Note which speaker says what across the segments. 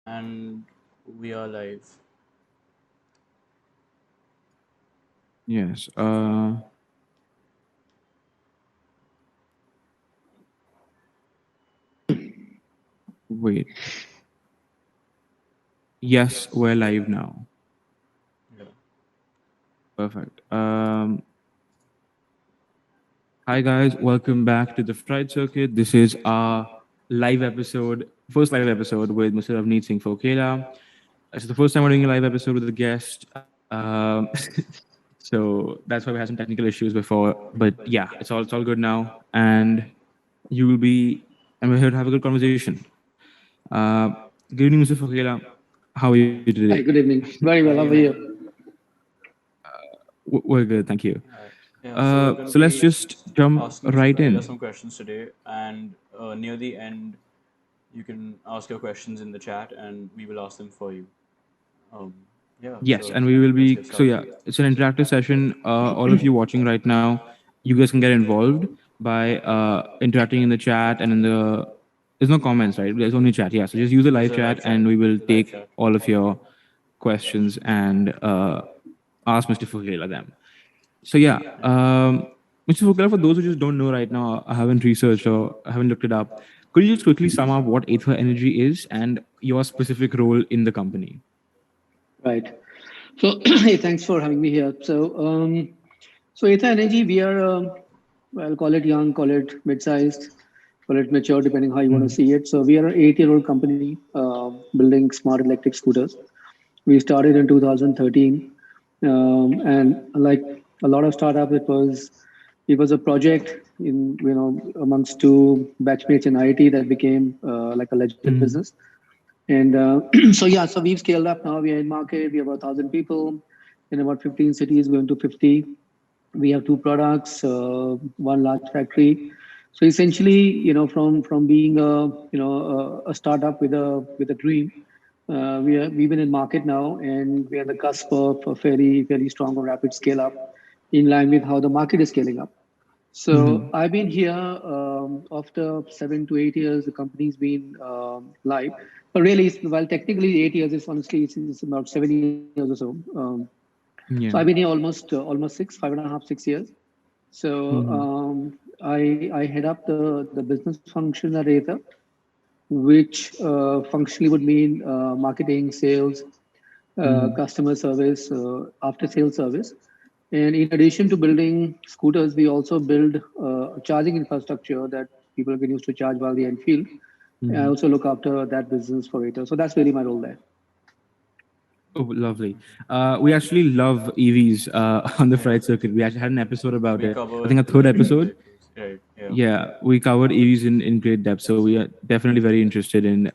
Speaker 1: And we are live.
Speaker 2: Yes. Wait. Yes, we're live now.
Speaker 1: Yeah.
Speaker 2: Perfect. Hi guys, welcome back to the Fried Circuit. This is our live episode, first live episode with Mr. Avneet Singh Fokela. It's the first time we're doing a live episode with a guest. So that's why we had some technical issues before. But yeah, it's all good now, and you will be. And we're here to have a good conversation. Uh, Good evening, Mr. Fokela. How are you today?
Speaker 3: Hi, good evening. Very well.
Speaker 1: Good
Speaker 3: How are you?
Speaker 1: evening.
Speaker 2: We're good, thank you.
Speaker 1: So we're going to
Speaker 2: So let's
Speaker 1: be
Speaker 2: just jump
Speaker 1: asking Mr.
Speaker 2: right
Speaker 1: Fokela
Speaker 2: in.
Speaker 1: some questions today, and near the end, you can ask your questions in the chat, and we will ask them for you. Um, yeah.
Speaker 2: Yes,
Speaker 1: So
Speaker 2: and we will
Speaker 1: let's
Speaker 2: be
Speaker 1: get
Speaker 2: so
Speaker 1: started.
Speaker 2: yeah, it's an interactive session. All of you watching right now, you guys can get involved by interacting in the chat and in the. There's no comments, right? There's only chat. Yeah, so just use the
Speaker 1: There's
Speaker 2: live
Speaker 1: a live
Speaker 2: chat,
Speaker 1: chat.
Speaker 2: and we will
Speaker 1: There's a live
Speaker 2: take
Speaker 1: chat.
Speaker 2: all of your questions and ask Mr. Fukela them. So yeah, Mr. Fukela, for those who just don't know right now, I haven't researched or I haven't looked it up. Could you just quickly sum up what Aether Energy is and your specific role in the company?
Speaker 3: Right. So, hey, thanks for having me here. So Ether Energy, we are, well, call it young, call it mid-sized, call it mature, depending how you want to see it. So we are an 8-year-old company building smart electric scooters. We started in 2013, and like a lot of startups, it was a project in amongst two batchmates in IT that became like a legit business. And so we've scaled up now. We are in market. We have about 1,000 people in about 15 cities, going to 50. We have two products, one large factory. So essentially, from being a startup with a dream, we've been in market now, and we are on the cusp of a very strong and rapid scale up, in line with how the market is scaling up. So I've been here after 7 to 8 years. The company's been live, but really, well, technically 8 years. It's honestly it's about 7 years or so. So I've been
Speaker 2: Yeah.
Speaker 3: here almost 5.5, 6 years. So I head up the business function at Ather, which functionally would mean marketing, sales, customer service, after sales service. And in addition to building scooters, we also build a charging infrastructure that people can use to charge while they're in field. And I also look after that business for Ather. So that's really my role there.
Speaker 2: Oh, lovely. We actually love EVs on the
Speaker 1: Yeah.
Speaker 2: Fried Circuit. We actually had an episode about
Speaker 1: We
Speaker 2: it. I think
Speaker 1: covered
Speaker 2: a third
Speaker 1: electric
Speaker 2: episode.
Speaker 1: vehicles. Right. Yeah.
Speaker 2: Yeah, we covered EVs in great depth. So we are definitely very interested in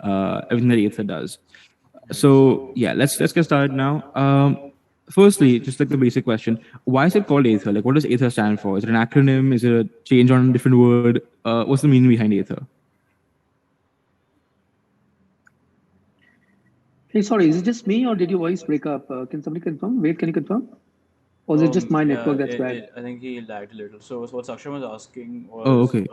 Speaker 2: everything that Aether does.
Speaker 1: Right.
Speaker 2: So yeah, let's get started now. Firstly, just like the basic question, why is it called Aether? Like, what does Aether stand for? Is it an acronym? Is it a change on a different word? What's the meaning behind Aether?
Speaker 3: Hey, sorry, is it just me or did your voice break up? Can somebody confirm? Wait, can you confirm? Or is it just my
Speaker 1: Yeah.
Speaker 3: network that's bad?
Speaker 1: I think he lagged a little. So what Saksham was asking
Speaker 2: Oh,
Speaker 1: was,
Speaker 2: okay.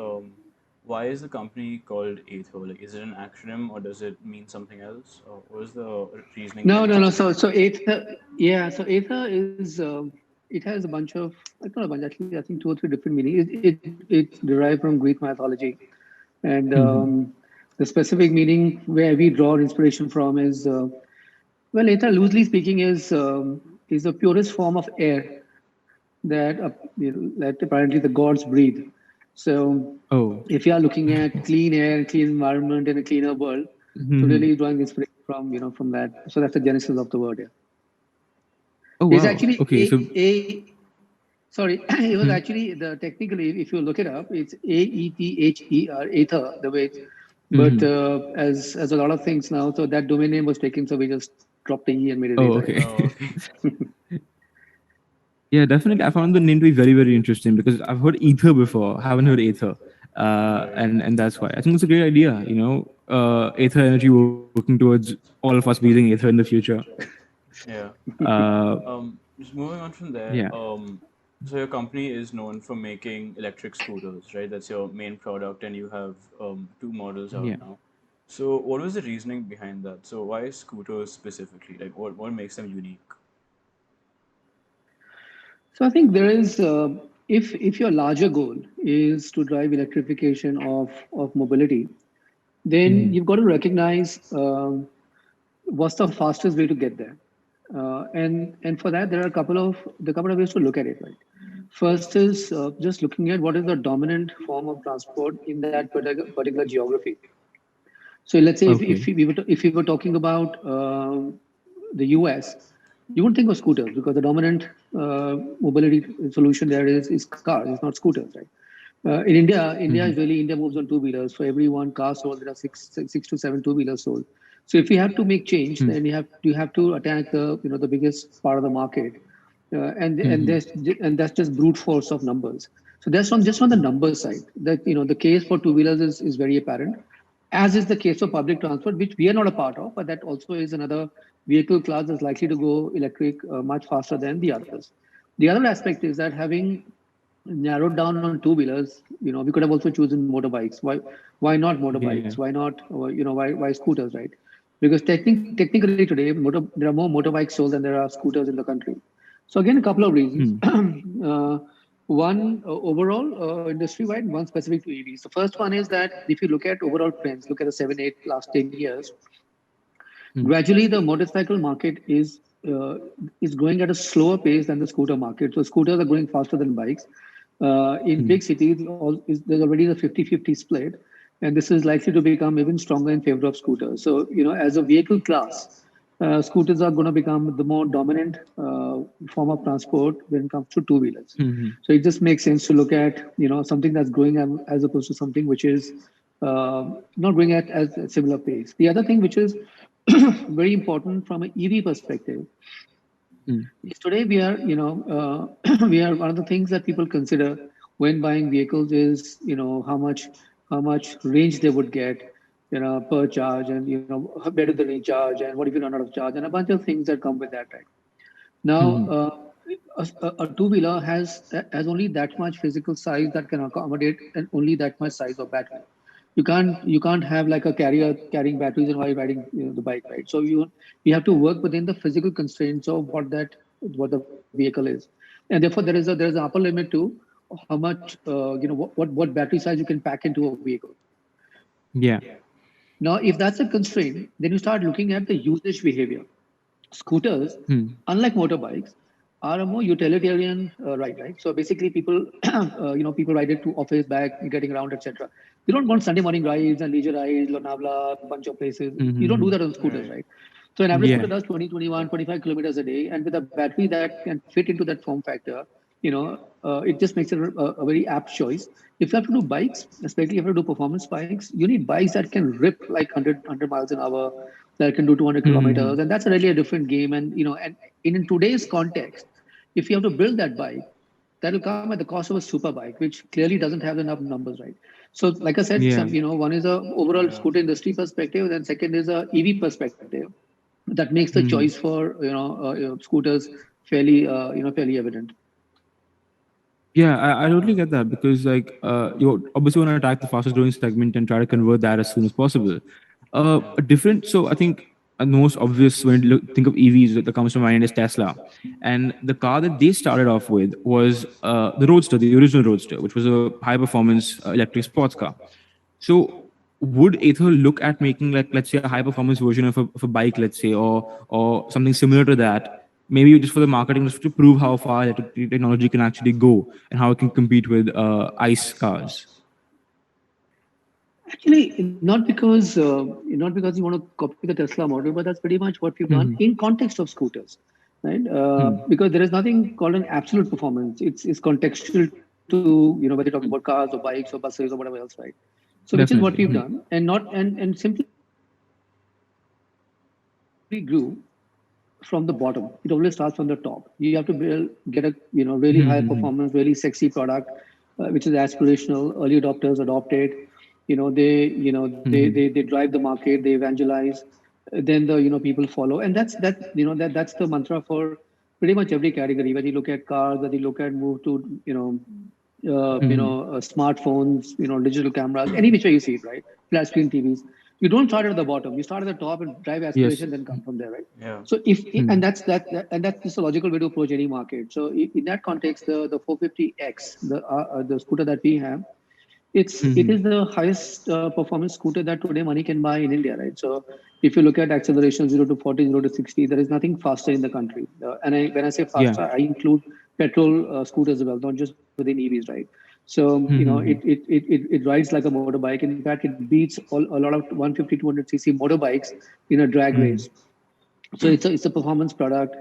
Speaker 1: why is the company called Atho? Like, is it an acronym or does it mean something else? Or what is the reasoning
Speaker 3: No,
Speaker 1: behind
Speaker 3: no, no.
Speaker 1: calling it
Speaker 3: So
Speaker 1: Atho?
Speaker 3: Ather, yeah. So Ather is it has a bunch of, it's not a bunch, actually I think two or three different meanings. It's derived from Greek mythology, and the specific meaning where we draw inspiration from is well, Ather, loosely speaking, is the purest form of air that apparently the gods breathe. So
Speaker 2: Oh.
Speaker 3: if you are looking at clean air, clean environment, and a cleaner world, so really drawing inspiration from that. So that's the genesis of the word. Yeah.
Speaker 2: Oh
Speaker 3: It's
Speaker 2: wow.
Speaker 3: actually
Speaker 2: Okay. So.
Speaker 3: sorry, it was actually the technically, if you look it up, it's AETHER, Aether, the way. But as a lot of things now, so that domain name was taken, so we just dropped the E and made it
Speaker 2: Oh,
Speaker 3: Aether.
Speaker 2: okay.
Speaker 1: Oh, okay.
Speaker 2: Yeah, definitely. I found the name to be very, very interesting because I've heard ether before, haven't heard Aether,
Speaker 1: Right.
Speaker 2: and that's why I think it's a great idea. Aether energy working towards all of us breathing Aether in the future.
Speaker 1: Yeah.
Speaker 2: Uh,
Speaker 1: Just moving on from there.
Speaker 2: yeah.
Speaker 1: So your company is known for making electric scooters, right? That's your main product, and you have two models out
Speaker 2: Yeah.
Speaker 1: now. So what was the reasoning behind that? So why scooters specifically? Like what makes them unique?
Speaker 3: So I think there is, if your larger goal is to drive electrification of mobility, then you've got to recognize what's the fastest way to get there. And for that, there are a couple of ways to look at it. Right. First is just looking at what is the dominant form of transport in that particular geography. So let's say if
Speaker 2: Okay.
Speaker 3: we were talking about the US, you wouldn't think of scooters because the dominant mobility solution there is cars, it's not scooters, right? In India, India moves on two-wheelers. For every one car sold, there are six to seven two-wheelers sold. So if you have to make change, then you have to attack the biggest part of the market, and that's just brute force of numbers. So that's on just on the number side. That the case for two-wheelers is very apparent, as is the case for public transport, which we are not a part of, but that also is another vehicle class that's likely to go electric much faster than the others. The other aspect is that having narrowed down on two-wheelers, we could have also chosen motorbikes. Why not
Speaker 2: Yeah.
Speaker 3: motorbikes? Why not, why scooters, right? Because technically today, there are more motorbikes sold than there are scooters in the country. So again, a couple of reasons. One overall industry-wide, one specific to EVs. The first one is that if you look at overall trends, look at the 7, 8 last 10 years, gradually the motorcycle market is growing at a slower pace than the scooter market. So scooters are growing faster than bikes. In big cities, there's already a 50-50 split, and this is likely to become even stronger in favor of scooters. So, as a vehicle class, scooters are going to become the more dominant form of transport when it comes to two-wheelers. So it just makes sense to look at, something that's growing as opposed to something which is not growing at as a similar pace. The other thing which is very important from an EV perspective is today we are, we are one of the things that people consider when buying vehicles is, how much range they would get, per charge, and how better the range charge, and what if you run out of charge, and a bunch of things that come with that, right? Now, a two-wheeler has only that much physical size that can accommodate and only that much size of battery. You can't have like a carrier carrying batteries and while you're riding the bike, right? So you have to work within the physical constraints of what the vehicle is, and therefore there is an upper limit to how much what battery size you can pack into a vehicle.
Speaker 2: Yeah.
Speaker 3: Now, if that's a constraint, then you start looking at the usage behavior. Scooters, unlike motorbikes, are a more utilitarian ride, right? So basically, people, people ride it to office, back, getting around, etc. You don't want Sunday morning rides and leisure rides, Lonavala, a bunch of places. You don't do that on scooters,
Speaker 1: Right.
Speaker 3: right? So an average
Speaker 2: Yeah.
Speaker 3: scooter does 20, 21, 25 kilometers a day, and with a battery that can fit into that form factor, it just makes it a very apt choice. If you have to do bikes, especially if you have to do performance bikes, you need bikes that can rip like 100 miles an hour, that can do 200 kilometers, and that's really a different game. And in today's context, if you have to build that bike, that'll come at the cost of a super bike, which clearly doesn't have enough numbers, right? So, like I said,
Speaker 2: Yeah.
Speaker 3: one is a overall
Speaker 1: Yeah.
Speaker 3: scooter industry perspective, and second is a EV perspective that makes the choice for scooters fairly evident.
Speaker 2: Yeah, I totally get that because like you obviously want to attack the fastest growing segment and try to convert that as soon as possible.
Speaker 1: Yeah.
Speaker 2: A different, so I think the most obvious when you think of EVs that comes to mind is Tesla, and the car that they started off with was the Roadster, the original Roadster, which was a high performance electric sports car. So would Ather look at making like let's say a high performance version of a bike, let's say, or something similar to that? Maybe just for the marketing, just to prove how far electric technology can actually go and how it can compete with ICE cars.
Speaker 3: Actually, not because you want to copy the Tesla model, but that's pretty much what we've done in context of scooters, right? Because there is nothing called an absolute performance. It's contextual to whether you're talking about cars or bikes or buses or whatever else, right? So which is what we've
Speaker 2: Definitely.
Speaker 3: done, and not and simply grew from the bottom. It always starts from the top. You have to get a really high performance, really sexy product, which is aspirational. Early adopters adopt it. They drive the market. They evangelize. Then the people follow, and that's the mantra for pretty much every category. Whether you look at cars, whether you look at move to smartphones, digital cameras, any which way you see it, right? Flat screen TVs. You don't start at the bottom. You start at the top and drive
Speaker 2: Yes.
Speaker 3: aspiration, then come from there, right?
Speaker 1: Yeah.
Speaker 3: So and that's just a logical way to approach any market. So in that context, the 450X, the scooter that we have, it is the highest performance scooter that today money can buy in India, right? So if you look at acceleration 0 to 40, 0 to 60, there is nothing faster in the country. When I say faster, I include petrol scooters as well, not just within EVs, right? So it rides like a motorbike. In fact, it beats a lot of 150, 200cc motorbikes in a drag race. So it's a performance product.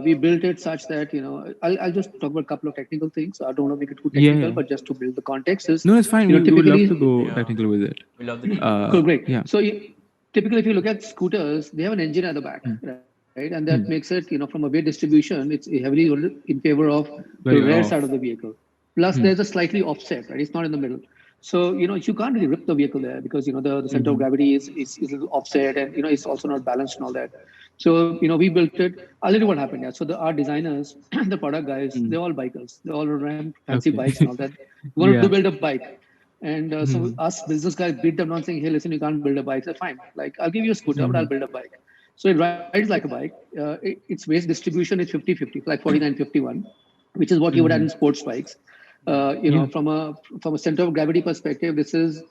Speaker 3: We built it such that I'll just talk about a couple of technical things. I don't want to make it too technical, but just to build the context is
Speaker 2: No, it's fine. We would love to go technical with it.
Speaker 1: We love the
Speaker 3: cool, great.
Speaker 2: Yeah.
Speaker 3: So typically, if you look at scooters, they have an engine at the back, right? And that makes it, from a weight distribution, it's heavily in favor of the rear side of the vehicle. Plus, there's a slightly offset, right? It's not in the middle. So, you can't really rip the vehicle there because, the center of gravity is a little offset and, it's also not balanced and all that. So, we built it. I'll tell you what happened. Yeah. So our designers, the product guys, they're all bikers. They all ran fancy bikes and all that. We wanted to build a bike. And so us business guys beat them down saying, hey, listen, you can't build a bike. So fine. Like, I'll give you a scooter, but I'll build a bike. So it rides like a bike. Its weight distribution is 50-50, like 49-51, which is what you would have in sports bikes. From a center of gravity perspective, this is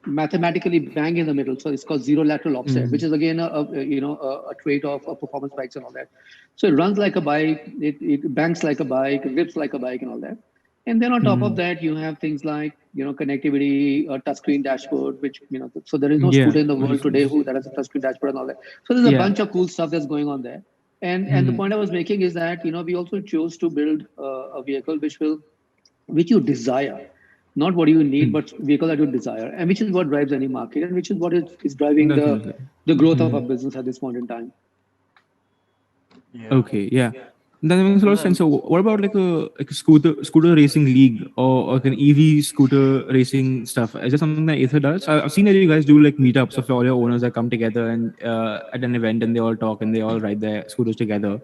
Speaker 3: mathematically bang in the middle. So it's called zero lateral offset, which is again a trait of performance bikes and all that. So it runs like a bike, it bangs like a bike, it rips like a bike and all that. And then on top of that, you have things like connectivity, a touchscreen dashboard, which so there is no scooter in the world today that has a touchscreen dashboard and all that. So there's a bunch of cool stuff that's going on there. And the point I was making is that we also chose to build a vehicle which you desire, not what you need, but vehicle that you desire, and which is what drives any market, and which is what is driving the growth of our business at this point in time.
Speaker 1: Yeah.
Speaker 2: Okay, yeah. That makes a lot of sense. So what about like a scooter racing league or like an EV scooter racing stuff? Is that something that Ather does? I've seen that you guys do like meetups of all your owners that come together and at an event and they all talk and they all ride their scooters together.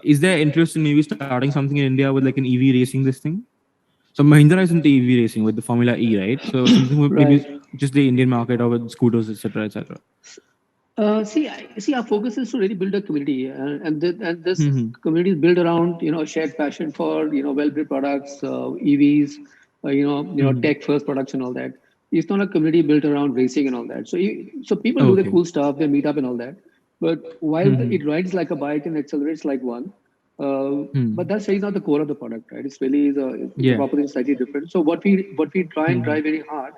Speaker 2: Is there interest in maybe starting something in India with like an EV racing this thing? So Mahindra is into EV racing with the Formula E, right? So something with maybe just the Indian market or with scooters, etc., etc.
Speaker 3: See, our focus is to really build a community, and this community is built around a shared passion for well-built products, EVs, tech-first products and all that. It's not a community built around racing and all that. So people do the cool stuff, they meet up and all that. But while it rides like a bike and accelerates like one, but that's really not the core of the product, right? It's really the proposition is slightly different. So what we try and drive very hard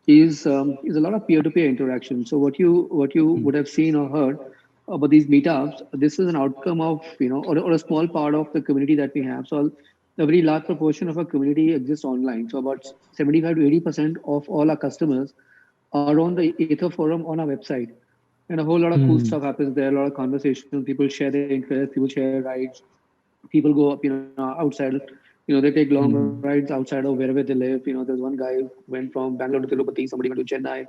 Speaker 3: is a lot of peer-to-peer interaction. So what you would have seen or heard about these meetups, this is an outcome of or a small part of the community that we have. So a very large proportion of our community exists online. So about 75 to 80% of all our customers are on the Ather forum on our website, and a whole lot of cool stuff happens there. A lot of conversations, people share their interests, people share rides, people go up outside. They take long rides outside of wherever they live. There's one guy who went from Bangalore to Tirupati, somebody went to Chennai.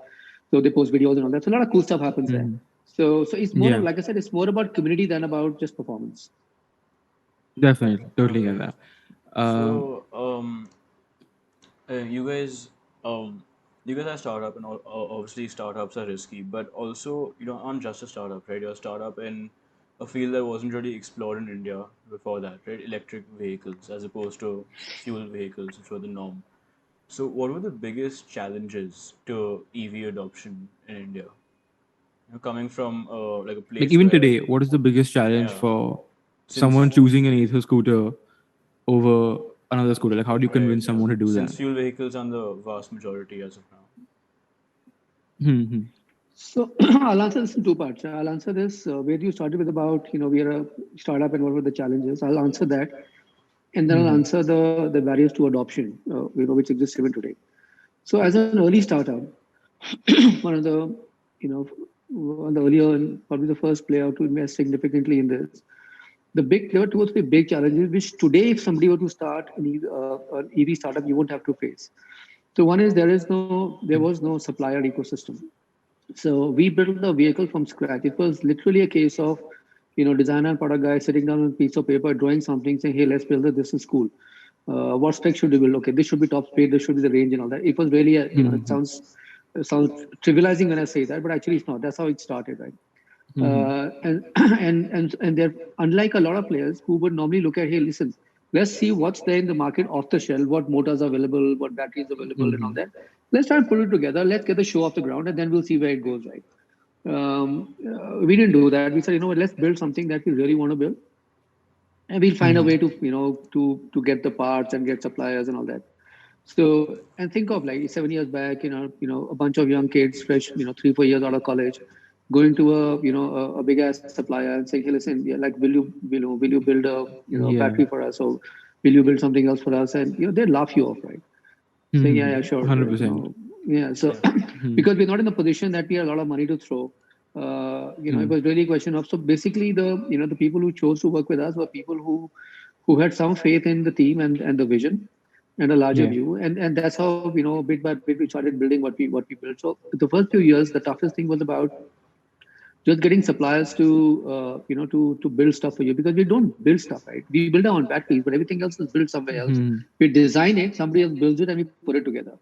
Speaker 3: So they post videos and all that. So a lot of cool stuff happens there. So it's more, like I said, it's more about community than about just performance.
Speaker 2: Definitely. Totally get that.
Speaker 1: You guys are a startup, and obviously startups are risky, but also, aren't just a startup, right? You're a startup in a field that wasn't really explored in India before that, right? Electric vehicles as opposed to fuel vehicles, which were the norm. So what were the biggest challenges to EV adoption in India? Coming from like a place
Speaker 2: like even
Speaker 1: where,
Speaker 2: today, what is the biggest challenge for someone choosing an Ather scooter over another scooter? Like how do you convince someone to do
Speaker 1: since
Speaker 2: that?
Speaker 1: fuel vehicles are the vast majority as of now?
Speaker 3: So I'll answer this in two parts. I'll answer this where you started with about, we are a startup and what were the challenges. I'll answer that. And then I'll answer the barriers to adoption, which exist even today. So as an early startup, one of the earlier and probably the first player to invest significantly in this, there were 2 or 3 big challenges, which today, if somebody were to start an EV startup, you won't have to face. So one is there was no supplier ecosystem. So we built the vehicle from scratch. It was literally a case of designer and product guy sitting down on a piece of paper, drawing something, saying, "Hey, let's build it. This is cool. What spec should we build? Okay, this should be top speed. This should be the range and all that." It was really, it sounds trivializing when I say that, but actually it's not. That's how it started, right? And and they're unlike a lot of players who would normally look at, hey, listen, let's see what's there in the market off the shelf, what motors are available, what batteries available, and all that. Let's try and put it together. Let's get the show off the ground, and then we'll see where it goes, right? We didn't do that. We said, what, let's build something that we really want to build, and we'll find a way to to get the parts and get suppliers and all that. So, and think of like 7 years back, a bunch of young kids, fresh, 3-4 years out of college, going to a big ass supplier and saying, "Hey, listen, yeah, like, will you build a battery for us, or will you build something else for us?" And they laugh you off, right? Saying, "Yeah, sure."
Speaker 2: 100%.
Speaker 3: Yeah. So because we're not in the position that we have a lot of money to throw, it was really a question of, so basically the people who chose to work with us were people who had some faith in the team and the vision and a larger view, and that's how bit by bit we started building what we built. So the first few years, the toughest thing was about just getting suppliers to to build stuff for you, because we don't build stuff, right? We build our own batteries, but everything else is built somewhere else. We design it, somebody else builds it, and we put it together.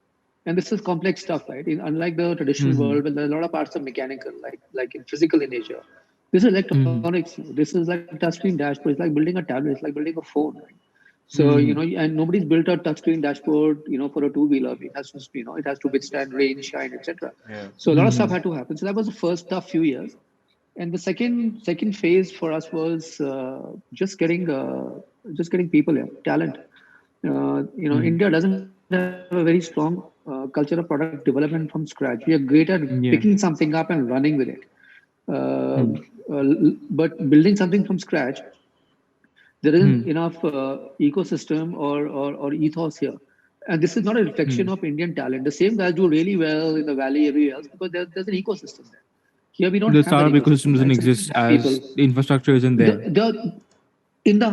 Speaker 3: And this is complex stuff, right? Unlike the traditional world, where there are a lot of parts are mechanical, like in physical in nature. This is electronics. This is like a touchscreen dashboard. It's like building a tablet. It's like building a phone, right? So and nobody's built a touchscreen dashboard, for a two-wheeler. It has to, it has to withstand rain, shine, etc.
Speaker 1: Yeah.
Speaker 3: So a lot of stuff had to happen. So that was the first tough few years. And the second phase for us was just getting people here, talent. India doesn't have a very strong culture of product development from scratch. We are great at picking something up and running with it, but building something from scratch, there isn't enough ecosystem or ethos here. And this is not a reflection of Indian talent. The same guys do really well in the valley everywhere else because there's an ecosystem there. Here we don't
Speaker 2: The
Speaker 3: have that
Speaker 2: startup ecosystem doesn't
Speaker 3: right?
Speaker 2: exist as
Speaker 3: People.
Speaker 2: the infrastructure isn't there.
Speaker 3: In the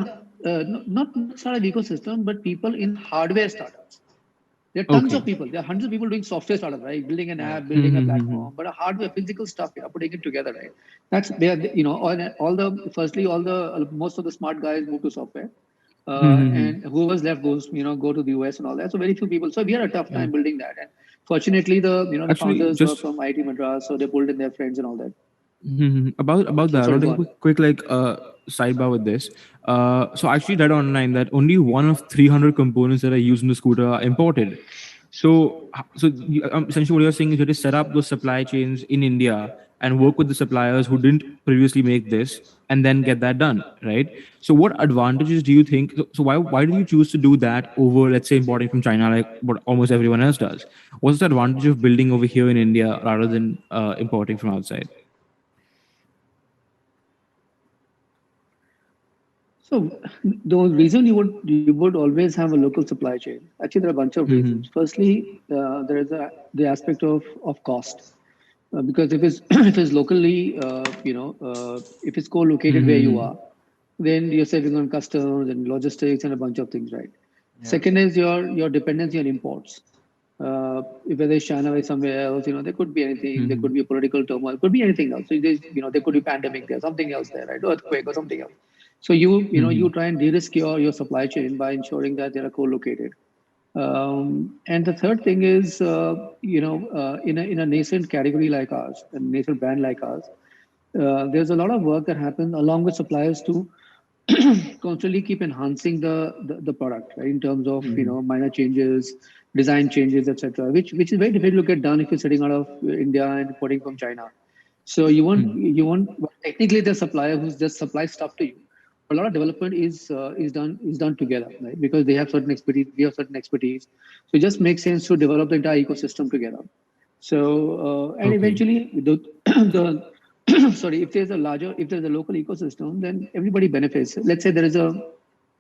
Speaker 3: not startup ecosystem, but people in hardware startups. There are tons of people. There are hundreds of people doing software startups, right? Building an app, building a platform, but a hardware, physical stuff, putting it together, right? That's where most of the smart guys move to software, and whoever's left goes, go to the US and all that. So very few people. So we had a tough time building that. And fortunately, the
Speaker 2: Actually,
Speaker 3: founders
Speaker 2: just
Speaker 3: were from IIT Madras, so they pulled in their friends and all that.
Speaker 2: About that, I
Speaker 3: Sorry,
Speaker 2: want to
Speaker 3: go
Speaker 2: take
Speaker 3: on.
Speaker 2: a quick sidebar with this. So I actually read online that only one of 300 components that are used in the scooter are imported. So essentially what you're saying is you have to set up those supply chains in India and work with the suppliers who didn't previously make this, and then get that done, right? So what advantages do you think? So why did you choose to do that over, let's say, importing from China, like what almost everyone else does? What's the advantage of building over here in India rather than importing from outside?
Speaker 3: So the reason you would always have a local supply chain. Actually, there are a bunch of reasons. Firstly, there is the aspect of cost, because if it's if it's locally, if it's co-located where you are, then you're saving on customs and logistics and a bunch of things, right?
Speaker 1: Yeah.
Speaker 3: Second is your dependency on imports. If whether it's China or somewhere else, there could be anything. There could be a political turmoil. Could be anything else. So there could be pandemic there, something else there, right? Earthquake or something else. So you try and de-risk your supply chain by ensuring that they are co-located. And the third thing is, in a nascent category like ours, a nascent brand like ours, there's a lot of work that happens along with suppliers to constantly keep enhancing the product, right? In terms of minor changes, design changes, etc., which is very difficult to get done if you're sitting out of India and importing from China. So you want technically the supplier who's just supplies stuff to you. A lot of development is done together, right? Because they have certain expertise, we have certain expertise. So it just makes sense to develop the entire ecosystem together. So and eventually the sorry, if there's a local ecosystem, then everybody benefits. Let's say there's a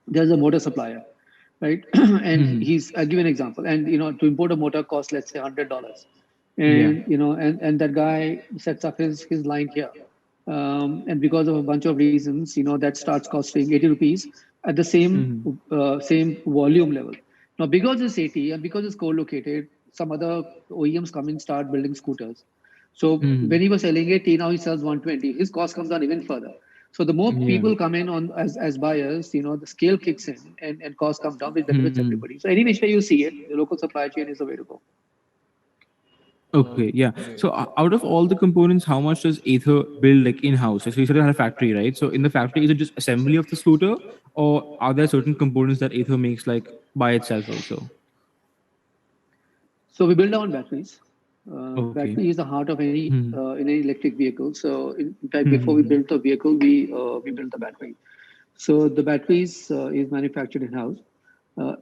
Speaker 3: motor supplier, right? And I'll give you an example. And to import a motor costs, let's say, $100. And and that guy sets up his line here. And because of a bunch of reasons, that starts costing 80 rupees at the same volume level. Now, because it's 80 and because it's co-located, some other OEMs come and start building scooters. So when he was selling 80, now he sells 120. His cost comes down even further. So the more
Speaker 2: Yeah.
Speaker 3: people come in on as buyers, the scale kicks in and cost comes down, which benefits everybody. So any which way you see it, the local supply chain is the way to go.
Speaker 2: Okay, yeah.
Speaker 1: Okay.
Speaker 2: So out of all the components, how much does Ather build like in-house? So you said you had a factory, right? So in the factory, is it just assembly of the scooter, or are there certain components that Ather makes like by itself also?
Speaker 3: So we build our own batteries.
Speaker 2: Okay.
Speaker 3: Battery is the heart of any
Speaker 2: Hmm.
Speaker 3: in any electric vehicle. So in fact, before we
Speaker 2: Hmm.
Speaker 3: built the vehicle, we built the battery. So the batteries is manufactured in house.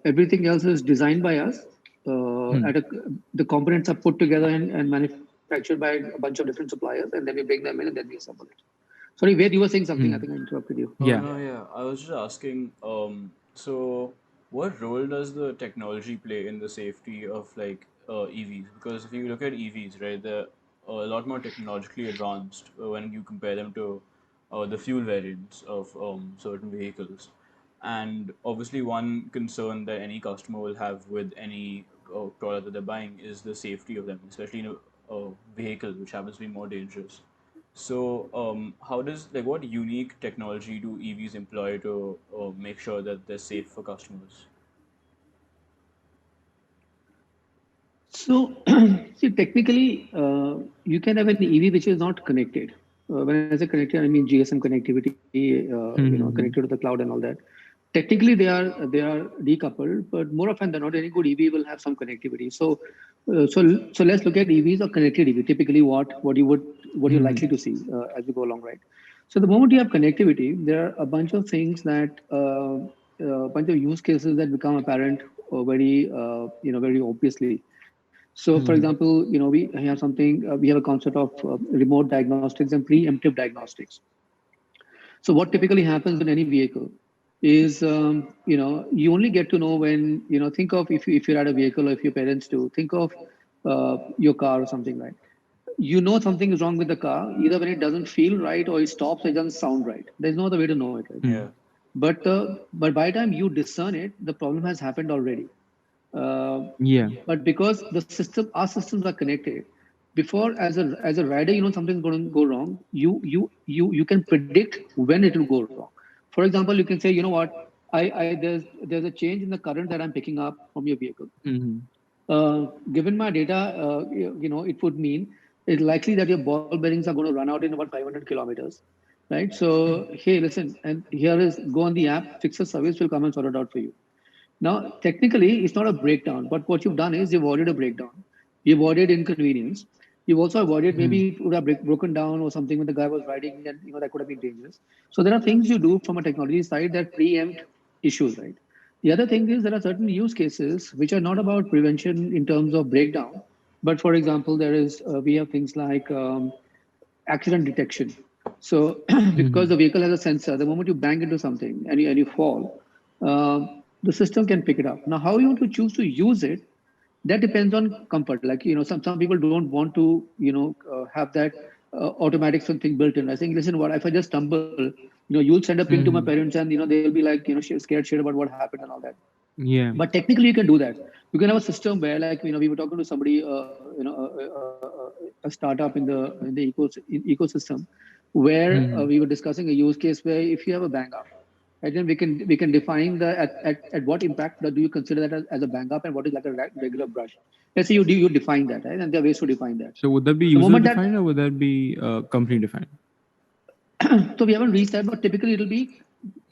Speaker 3: Everything else is designed by us.
Speaker 2: Hmm.
Speaker 3: The components are put together and manufactured by a bunch of different suppliers, and then we bring them in and then we assemble it. Sorry, Ved, you were saying something. I think I
Speaker 2: Hmm.
Speaker 3: interrupted you.
Speaker 1: Oh
Speaker 2: Yeah.
Speaker 1: no, yeah. I was just asking. So what role does the technology play in the safety of like EVs? Because if you look at EVs, right, they're a lot more technologically advanced when you compare them to the fuel variants of certain vehicles. And obviously, one concern that any customer will have with any product that they're buying is the safety of them, especially in a vehicle which happens to be more dangerous. So, how does like what unique technology do EVs employ to make sure that they're safe for customers?
Speaker 3: So, see, technically, you can have an EV which is not connected. When I say connected, I mean GSM connectivity, connected to
Speaker 2: Hmm.
Speaker 3: the cloud and all that. Technically, they are decoupled, but more often than not, any good EV will have some connectivity. So let's look at EVs or connected EV. Typically, what you're likely
Speaker 2: Hmm.
Speaker 3: to see as we go along, right? So the moment you have connectivity, there are a bunch of things that a bunch of use cases that become apparent very obviously. So, for
Speaker 2: Hmm.
Speaker 3: example, we have a concept of remote diagnostics and preemptive diagnostics. So, what typically happens in any vehicle is, you only get to know when, think of if you're at a vehicle or if your parents do, think of your car or something, right? You know something is wrong with the car, either when it doesn't feel right or it stops or it doesn't sound right. There's no other way to know it, right?
Speaker 2: Hmm.
Speaker 1: Yeah.
Speaker 3: But by the time you discern it, the problem has happened already. Uh,
Speaker 2: Yeah.
Speaker 3: but because our systems are connected, before as a rider, something's going to go wrong. You can predict when it will go wrong. For example, you can say, you know what, I there's a change in the current that I'm picking up from your vehicle.
Speaker 2: Hmm.
Speaker 3: Given my data, it would mean it's likely that your ball bearings are going to run out in about 500 kilometers, right? So, hey, listen, and here is go on the app, fix a service will come and sort it out for you. Now, technically, it's not a breakdown, but what you've done is you've avoided a breakdown. You've avoided inconvenience. You've also avoided maybe it would have broken down or something when the guy was riding, and that could have been dangerous. So there are things you do from a technology side that preempt issues, right? The other thing is there are certain use cases which are not about prevention in terms of breakdown, but for example, we have things like accident detection. So because the
Speaker 2: Hmm.
Speaker 3: vehicle has a sensor, the moment you bang into something and you fall, the system can pick it up. Now, how you want to choose to use it, that depends on comfort. Like, some people don't want to, have that automatic something built in. I think, listen, what if I just stumble, you'll send a ping to my
Speaker 2: Hmm.
Speaker 3: parents and, they'll be like, scared shit about what happened and all that.
Speaker 2: Yeah.
Speaker 3: But technically, you can do that. You can have a system where, like, we were talking to somebody, a startup in ecosystem, where
Speaker 2: Hmm.
Speaker 3: we were discussing a use case where if you have a bang up, right, then we can define at what impact do you consider that as a bang up and what is like a regular brush. Let's say you define that, right, and there are ways to define that.
Speaker 2: So would that be
Speaker 3: The
Speaker 2: user
Speaker 3: moment that
Speaker 2: defined or would that be company defined?
Speaker 3: so we haven't reached that, but typically it'll be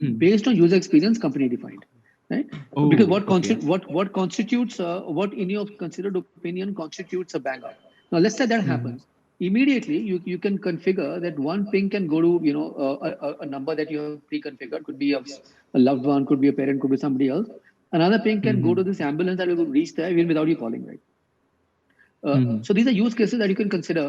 Speaker 2: Hmm.
Speaker 3: based on user experience, company defined, right? Because
Speaker 2: Oh, okay.
Speaker 3: what constitutes what in your considered opinion constitutes a bang up. Now, let's say that
Speaker 2: Hmm.
Speaker 3: happens. Immediately, you can configure that one ping can go to a number that you have pre-configured. Could be a loved one, could be a parent, could be somebody else. Another ping can go to
Speaker 2: Hmm.
Speaker 3: this ambulance that will reach there even without you calling, right?
Speaker 2: Hmm.
Speaker 3: So these are use cases that you can consider,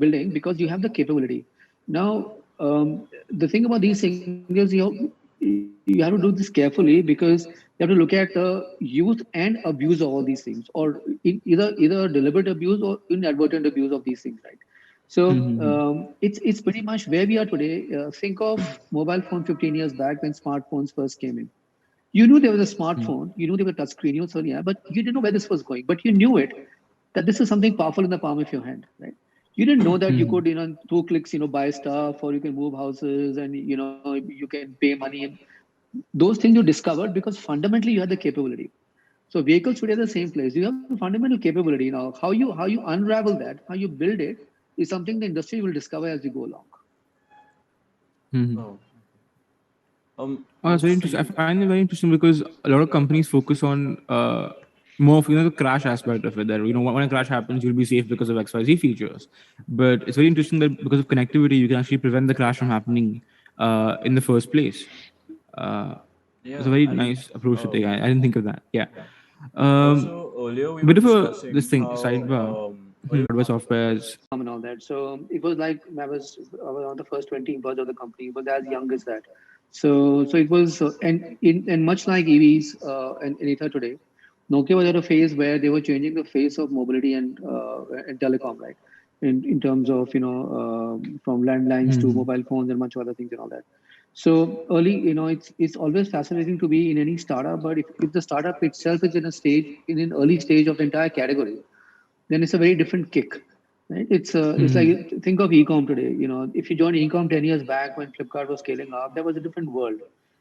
Speaker 3: building because you have the capability. Now, the thing about these things is you have to do this carefully because you have to look at the use and abuse of all these things, or either deliberate abuse or inadvertent abuse of these things, right? So
Speaker 2: Hmm.
Speaker 3: it's pretty much where we are today. Think of mobile phone 15 years back when smartphones first came in. You knew there was a smartphone, you knew there was a touchscreen, you knew so yeah, but you didn't know where this was going. But you knew it that this is something powerful in the palm of your hand, right? You didn't know that you could, you know, in 2 clicks, you know, buy stuff, or you can move houses, and you know, you can pay money, and those things you discovered because fundamentally you had the capability. So vehicles today are the same place. You have a fundamental capability. Now, how you unravel that, how you build it, is something the industry will discover as we go along.
Speaker 1: Oh,
Speaker 2: Oh, that's very interesting. I
Speaker 1: mostly.
Speaker 2: find it very interesting because a lot of companies focus on more of the crash aspect of it. That when a crash happens, you'll be safe because of XYZ features. But it's very interesting that because of connectivity, you can actually prevent the crash from happening in the first place. Uh, it's a
Speaker 1: Yeah,
Speaker 2: very
Speaker 1: and
Speaker 2: nice approach to take.
Speaker 1: um,
Speaker 2: I didn't think of that. Yeah. Um,
Speaker 1: also earlier we were
Speaker 2: Bit of a this
Speaker 1: discussing
Speaker 2: thing
Speaker 1: how
Speaker 2: sidebar. Hardware softwares.
Speaker 3: And all that. So it was like I was on the first 20 employees of the company. It was as young as that. So it was, and much like EVs and Ether today, Nokia was at a phase where they were changing the face of mobility and telecom, right? In terms of from landlines to mobile phones and much other things and all that. So early, it's always fascinating to be in any startup, but if the startup itself is in an early stage of the entire category, then it's a very different kick, right? It's like, think of e-com today. If you joined e-com 10 years back when Flipkart was scaling up, that was a different world.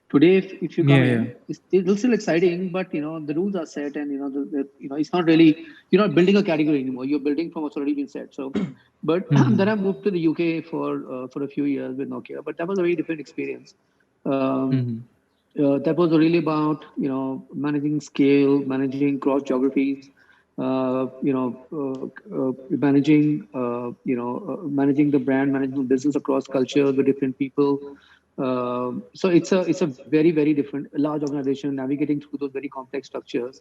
Speaker 3: Today, if you come
Speaker 2: Yeah, yeah.
Speaker 3: in, it's still exciting, but the rules are set, and it's not really, you're not building a category anymore. You're building from what's already been set. So, but then I moved to the UK for a few years with Nokia, but that was a very different experience. Um, that was really about managing scale, managing cross geographies, managing the brand, managing the business across cultures with different people. So it's a very very different large organization navigating through those very complex structures.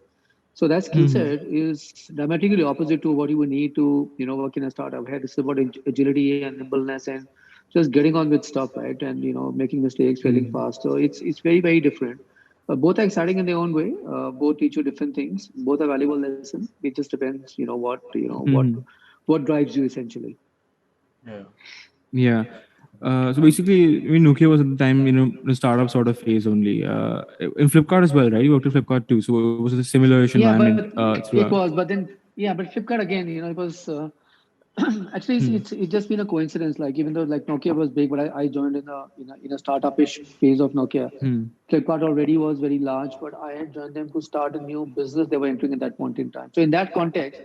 Speaker 3: So that skill set is dramatically opposite to what you would need to work in a startup. Here, it's about agility and nimbleness and just getting on with stuff, right? And making mistakes, failing fast. So it's very very different. Both are exciting in their own way. Both teach you different things. Both are valuable lessons. It just depends, what drives you essentially.
Speaker 1: yeah.
Speaker 2: Yeah. So basically, Nokia was at the time, the startup sort of phase only. In Flipkart as well, right? You worked at Flipkart too. So it was a similar
Speaker 3: Yeah,
Speaker 2: environment
Speaker 3: but it
Speaker 2: throughout.
Speaker 3: was. But then, yeah, but Flipkart again, it was. Actually, it's just been a coincidence. Like, even though like Nokia was big, but I joined in a startup-ish phase of Nokia. Flipkart already was very large, but I had joined them to start a new business they were entering at that point in time. So in that context,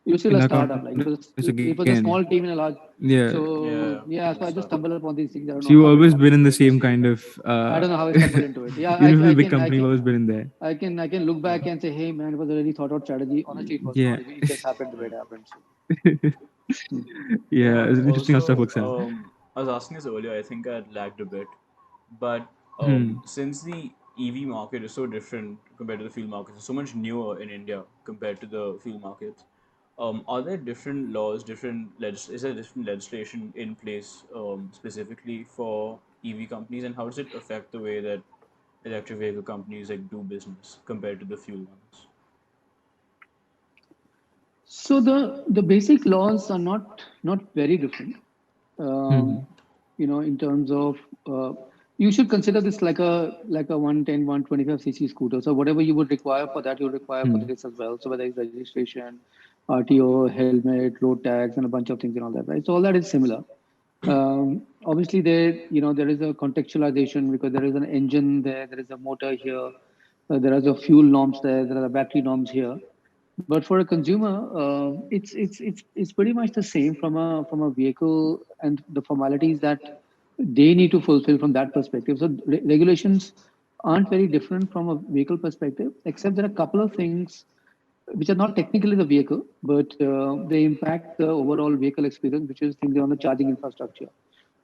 Speaker 3: you're
Speaker 2: In
Speaker 3: still a
Speaker 2: that
Speaker 3: startup.
Speaker 2: context
Speaker 3: Like it was a
Speaker 2: again,
Speaker 3: small team in a large.
Speaker 2: yeah.
Speaker 3: So
Speaker 1: Yeah,
Speaker 3: yeah,
Speaker 1: it's
Speaker 3: so
Speaker 1: a
Speaker 3: I just
Speaker 1: startup.
Speaker 3: stumbled upon these things. I don't
Speaker 2: So
Speaker 3: know
Speaker 2: you've
Speaker 3: how it
Speaker 2: always been
Speaker 3: happened.
Speaker 2: in the same kind of,
Speaker 3: I don't know how I stumbled into it. Yeah,
Speaker 2: even if a big company, you've always been in there.
Speaker 3: I can look back and say, hey man, it was a really thought out strategy. Honestly, it was
Speaker 2: Yeah.
Speaker 3: not. It just happened the way it happened. So.
Speaker 2: Yeah,
Speaker 1: Yeah.
Speaker 2: it's interesting how stuff
Speaker 1: Also,
Speaker 2: works out.
Speaker 1: I was asking this earlier. I think I lagged a bit, but since the EV market is so different compared to the fuel market, it's so much newer in India compared to the fuel markets. Are there different laws, is there different legislation in place specifically for EV companies, and how does it affect the way that electric vehicle companies like do business compared to the fuel ones?
Speaker 3: So the basic laws are not very different. Um, in terms of you should consider this like a 110, 125 cc scooter. So whatever you would require for that, you require for this as well. So whether it's registration, RTO, helmet, road tax, and a bunch of things and all that, right? So all that is similar. Obviously, there is a contextualization because there is an engine there, there is a motor here, there are the fuel norms there are the battery norms here. But for a consumer, it's pretty much the same from a vehicle and the formalities that they need to fulfill from that perspective. So regulations aren't very different from a vehicle perspective, except there are a couple of things which are not technically the vehicle, but they impact the overall vehicle experience, which is things on the charging infrastructure,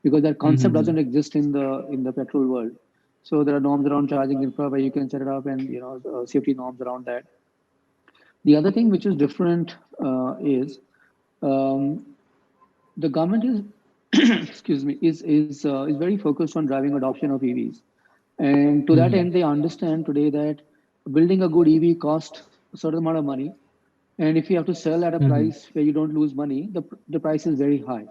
Speaker 3: because that concept doesn't exist in the petrol world. So there are norms around charging infra where you can set it up, and safety norms around that. The other thing which is different is um, the government is excuse me is very focused on driving adoption of EVs, and to that end, they understand today that building a good EV costs a certain amount of money, and if you have to sell at a price where you don't lose money, the price is very high,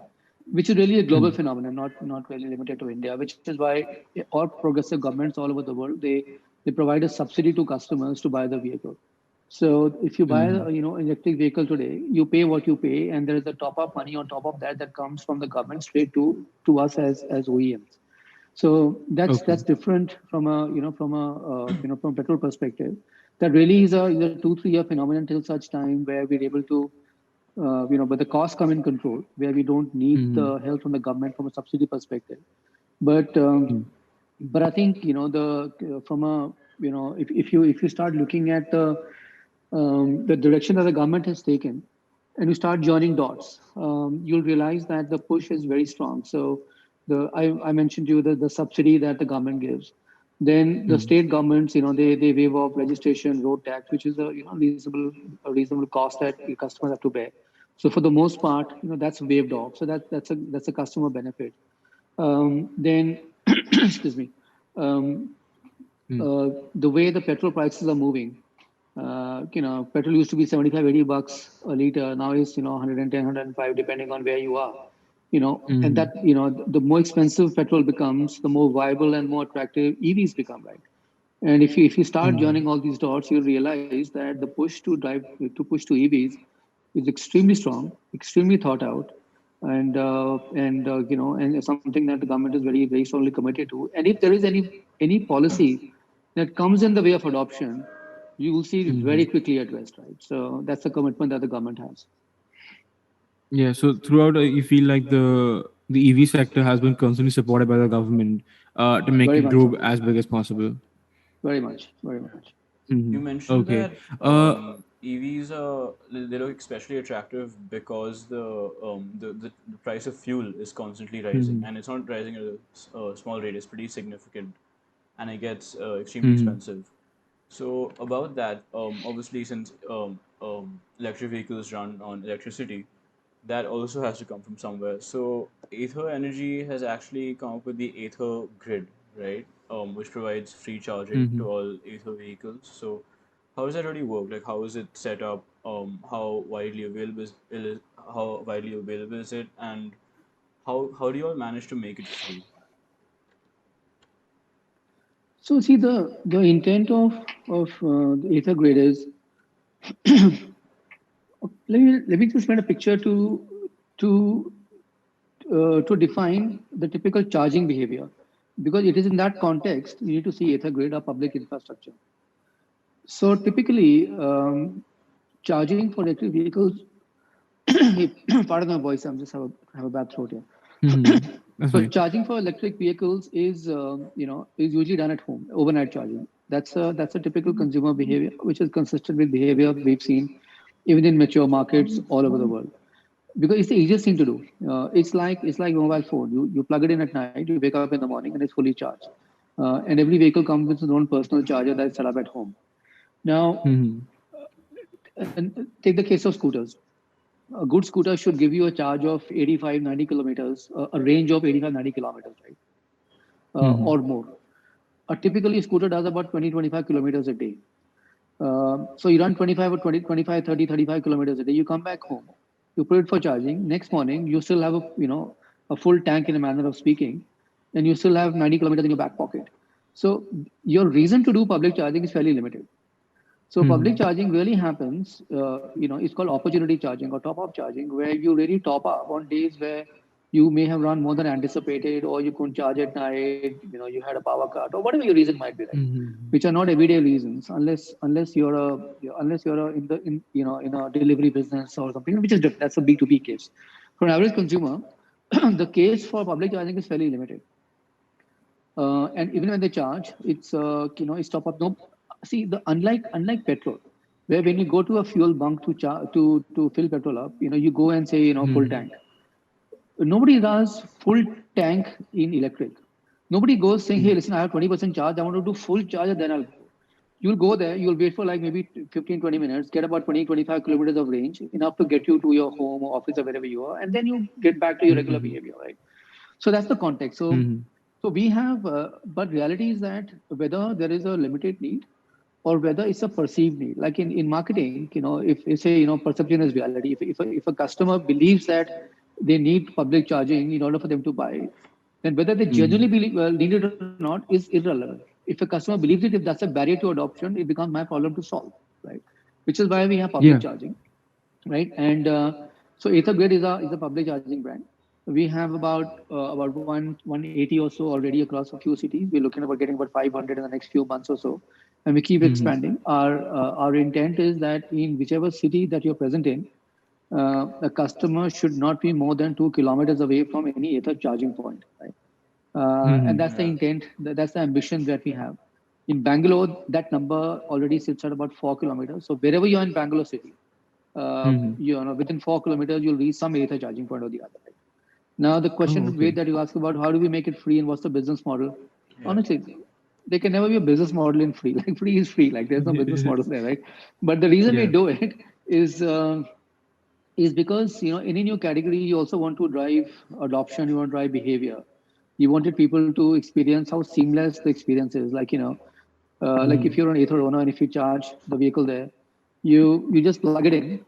Speaker 3: which is really a global phenomenon, not really limited to India. Which is why all progressive governments all over the world they provide a subsidy to customers to buy the vehicle. So if you buy,
Speaker 2: Mhm.
Speaker 3: electric vehicle today, you pay what you pay, and there is a top up money on top of that that comes from the government straight to us as OEMs. So that's
Speaker 2: Okay.
Speaker 3: different from from a petrol perspective. That really is a 2 3 year phenomenon till such time where we're able to but the costs come in control where we don't need
Speaker 2: Mhm.
Speaker 3: the help from the government from a subsidy perspective. But
Speaker 2: Mm.
Speaker 3: but I think the from a if you start looking at the direction that the government has taken, and you start joining dots, you'll realize that the push is very strong. So I mentioned to you the subsidy that the government gives. Then the
Speaker 2: Mm.
Speaker 3: state governments, they waive off registration, road tax, which is a reasonable cost that your customers have to bear. So for the most part, that's waived off. So that's a customer benefit. Then, excuse me, um,
Speaker 2: Mm.
Speaker 3: the way the petrol prices are moving. Petrol used to be 75, $80 a liter. Now it's 110, 105, depending on where you are. And
Speaker 2: Mhm.
Speaker 3: that the more expensive petrol becomes, the more viable and more attractive EVs become, right? And if you start
Speaker 2: Mhm.
Speaker 3: joining all these dots, you'll realize that the push to EVs is extremely strong, extremely thought out, and it's something that the government is very very strongly committed to. And if there is any policy that comes in the way of adoption, you will see it very
Speaker 2: Mhm.
Speaker 3: quickly addressed, right? So that's the commitment that the government has.
Speaker 2: Yeah. So throughout, you feel like the EV sector has been constantly supported by the government to make
Speaker 3: Very
Speaker 2: it
Speaker 3: much
Speaker 2: grow
Speaker 3: so.
Speaker 2: as big as possible.
Speaker 3: Very much. Very much.
Speaker 1: You
Speaker 2: Mhm.
Speaker 1: mentioned
Speaker 2: Okay.
Speaker 1: that
Speaker 2: Uh.
Speaker 1: EVs are they look especially attractive because the price of fuel is constantly rising,
Speaker 2: Mhm.
Speaker 1: and it's not rising at a small rate; it's pretty significant, and it gets extremely
Speaker 2: Mhm.
Speaker 1: expensive. So about that, obviously since electric vehicles run on electricity, that also has to come from somewhere. So Ather Energy has actually come up with the Ather Grid, right? Which provides free charging to
Speaker 2: Mhm.
Speaker 1: all Ather vehicles. So how does that really work? Like how is it set up? How widely available is it? And how do you all manage to make it free?
Speaker 3: So see the intent of the Ether grid is let me just paint a picture to to define the typical charging behavior, because it is in that context you need to see Ether grid or public infrastructure. So typically, charging for electric vehicles. Pardon my voice, I'm just have a bad throat here.
Speaker 2: Mhm. That's
Speaker 3: So
Speaker 2: right.
Speaker 3: charging for electric vehicles is usually done at home, overnight charging. That's a typical consumer behavior, which is consistent with behavior we've seen even in mature markets all over the world. Because it's the easiest thing to do. It's like mobile phone. You plug it in at night, you wake up in the morning, and it's fully charged. And every vehicle comes with its own personal charger that's set up at home. Now,
Speaker 2: Mhm.
Speaker 3: and take the case of scooters. A good scooter should give you a charge of 85, 90 kilometers, a range of 85, 90 kilometers, right?
Speaker 2: Mhm.
Speaker 3: Or more. A typically scooter does about 20, 25 kilometers a day. So you run 25 or 20, 25, 30, 35 kilometers a day. You come back home, you put it for charging. Next morning, you still have a full tank in a manner of speaking, and you still have 90 kilometers in your back pocket. So your reason to do public charging is fairly limited. So public
Speaker 2: Mhm.
Speaker 3: charging really happens, it's called opportunity charging or top-up charging, where you really top up on days where you may have run more than anticipated, or you couldn't charge at night, you had a power cut, or whatever your reason might be, right?
Speaker 2: Mhm.
Speaker 3: Which are not everyday reasons, unless you're in a delivery business or something, which is different. That's a B2B case. For an average consumer, the case for public charging is fairly limited. And even when they charge, it's top up. No, see the unlike petrol, where when you go to a fuel bunk to fill petrol up, you go and say full
Speaker 2: Mhm.
Speaker 3: tank. Nobody does full tank in electric. Nobody goes saying, hey,
Speaker 2: Mhm.
Speaker 3: listen, I have 20% charge. I want to do full charge and then I'll go. You'll go there, you'll wait for like maybe 15, 20 minutes, get about 20, 25 kilometers of range, enough to get you to your home or office or wherever you are, and then you get back to your regular
Speaker 2: Mhm.
Speaker 3: behavior, right? So that's the context.
Speaker 2: Mhm.
Speaker 3: So we have, but reality is that whether there is a limited need or whether it's a perceived need. Like in marketing, if you say, perception is reality. If a customer believes that they need public charging in order for them to buy, then whether they genuinely
Speaker 2: Mhm.
Speaker 3: believe need it or not is irrelevant. If a customer believes it, if that's a barrier to adoption, it becomes my problem to solve, right? which is why we have
Speaker 2: Yeah.
Speaker 3: public charging, right? And so EtherGrid is a public charging brand. We have about 180 or so already across a few cities. We're looking about getting about 500 in the next few months or so, and we keep
Speaker 2: Mm-hmm.
Speaker 3: expanding. Our intent is that in whichever city that you're present in, the customer should not be more than 2 kilometers away from any Ether charging point, right? And
Speaker 2: Mm-hmm.
Speaker 3: that's the
Speaker 1: Yeah.
Speaker 3: intent, that's the ambition that we have. In Bangalore, that number already sits at about 4 kilometers. So wherever you're in Bangalore city,
Speaker 2: Mm-hmm.
Speaker 3: within 4 kilometers, you'll reach some Ether charging point or the other. Right? Now, the
Speaker 2: Oh,
Speaker 3: question
Speaker 2: okay.
Speaker 3: Ved, that you asked about, how do we make it free and what's the business model?
Speaker 1: Yeah.
Speaker 3: Honestly, there can never be a business model in free. Like free is free. Like there's no business model there, right? But the reason we
Speaker 2: Yeah.
Speaker 3: do it is because in any new category you also want to drive adoption, you want to drive behavior, you wanted people to experience how seamless the experience is. Like if
Speaker 2: Mm-hmm.
Speaker 3: you're an Ether owner and if you charge the vehicle there, you just plug it in,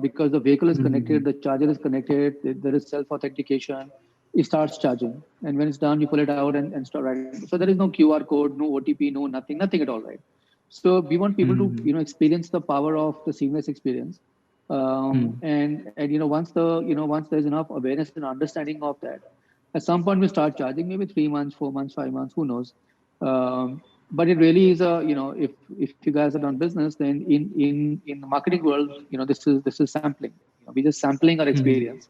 Speaker 3: because the vehicle is
Speaker 2: Mm-hmm.
Speaker 3: connected, the charger is connected, there is self authentication, it starts charging, and when it's done you pull it out and start riding. So there is no QR code, no OTP, no nothing at all, right? So we want people to
Speaker 2: Mm-hmm.
Speaker 3: experience the power of the seamless experience. And once there's enough awareness and understanding of that, at some point we start charging, maybe 3 months, 4 months, 5 months, who knows. But it really is a, if you guys have done business, then in the marketing world, this is sampling. We're just sampling our
Speaker 2: Mm-hmm.
Speaker 3: experience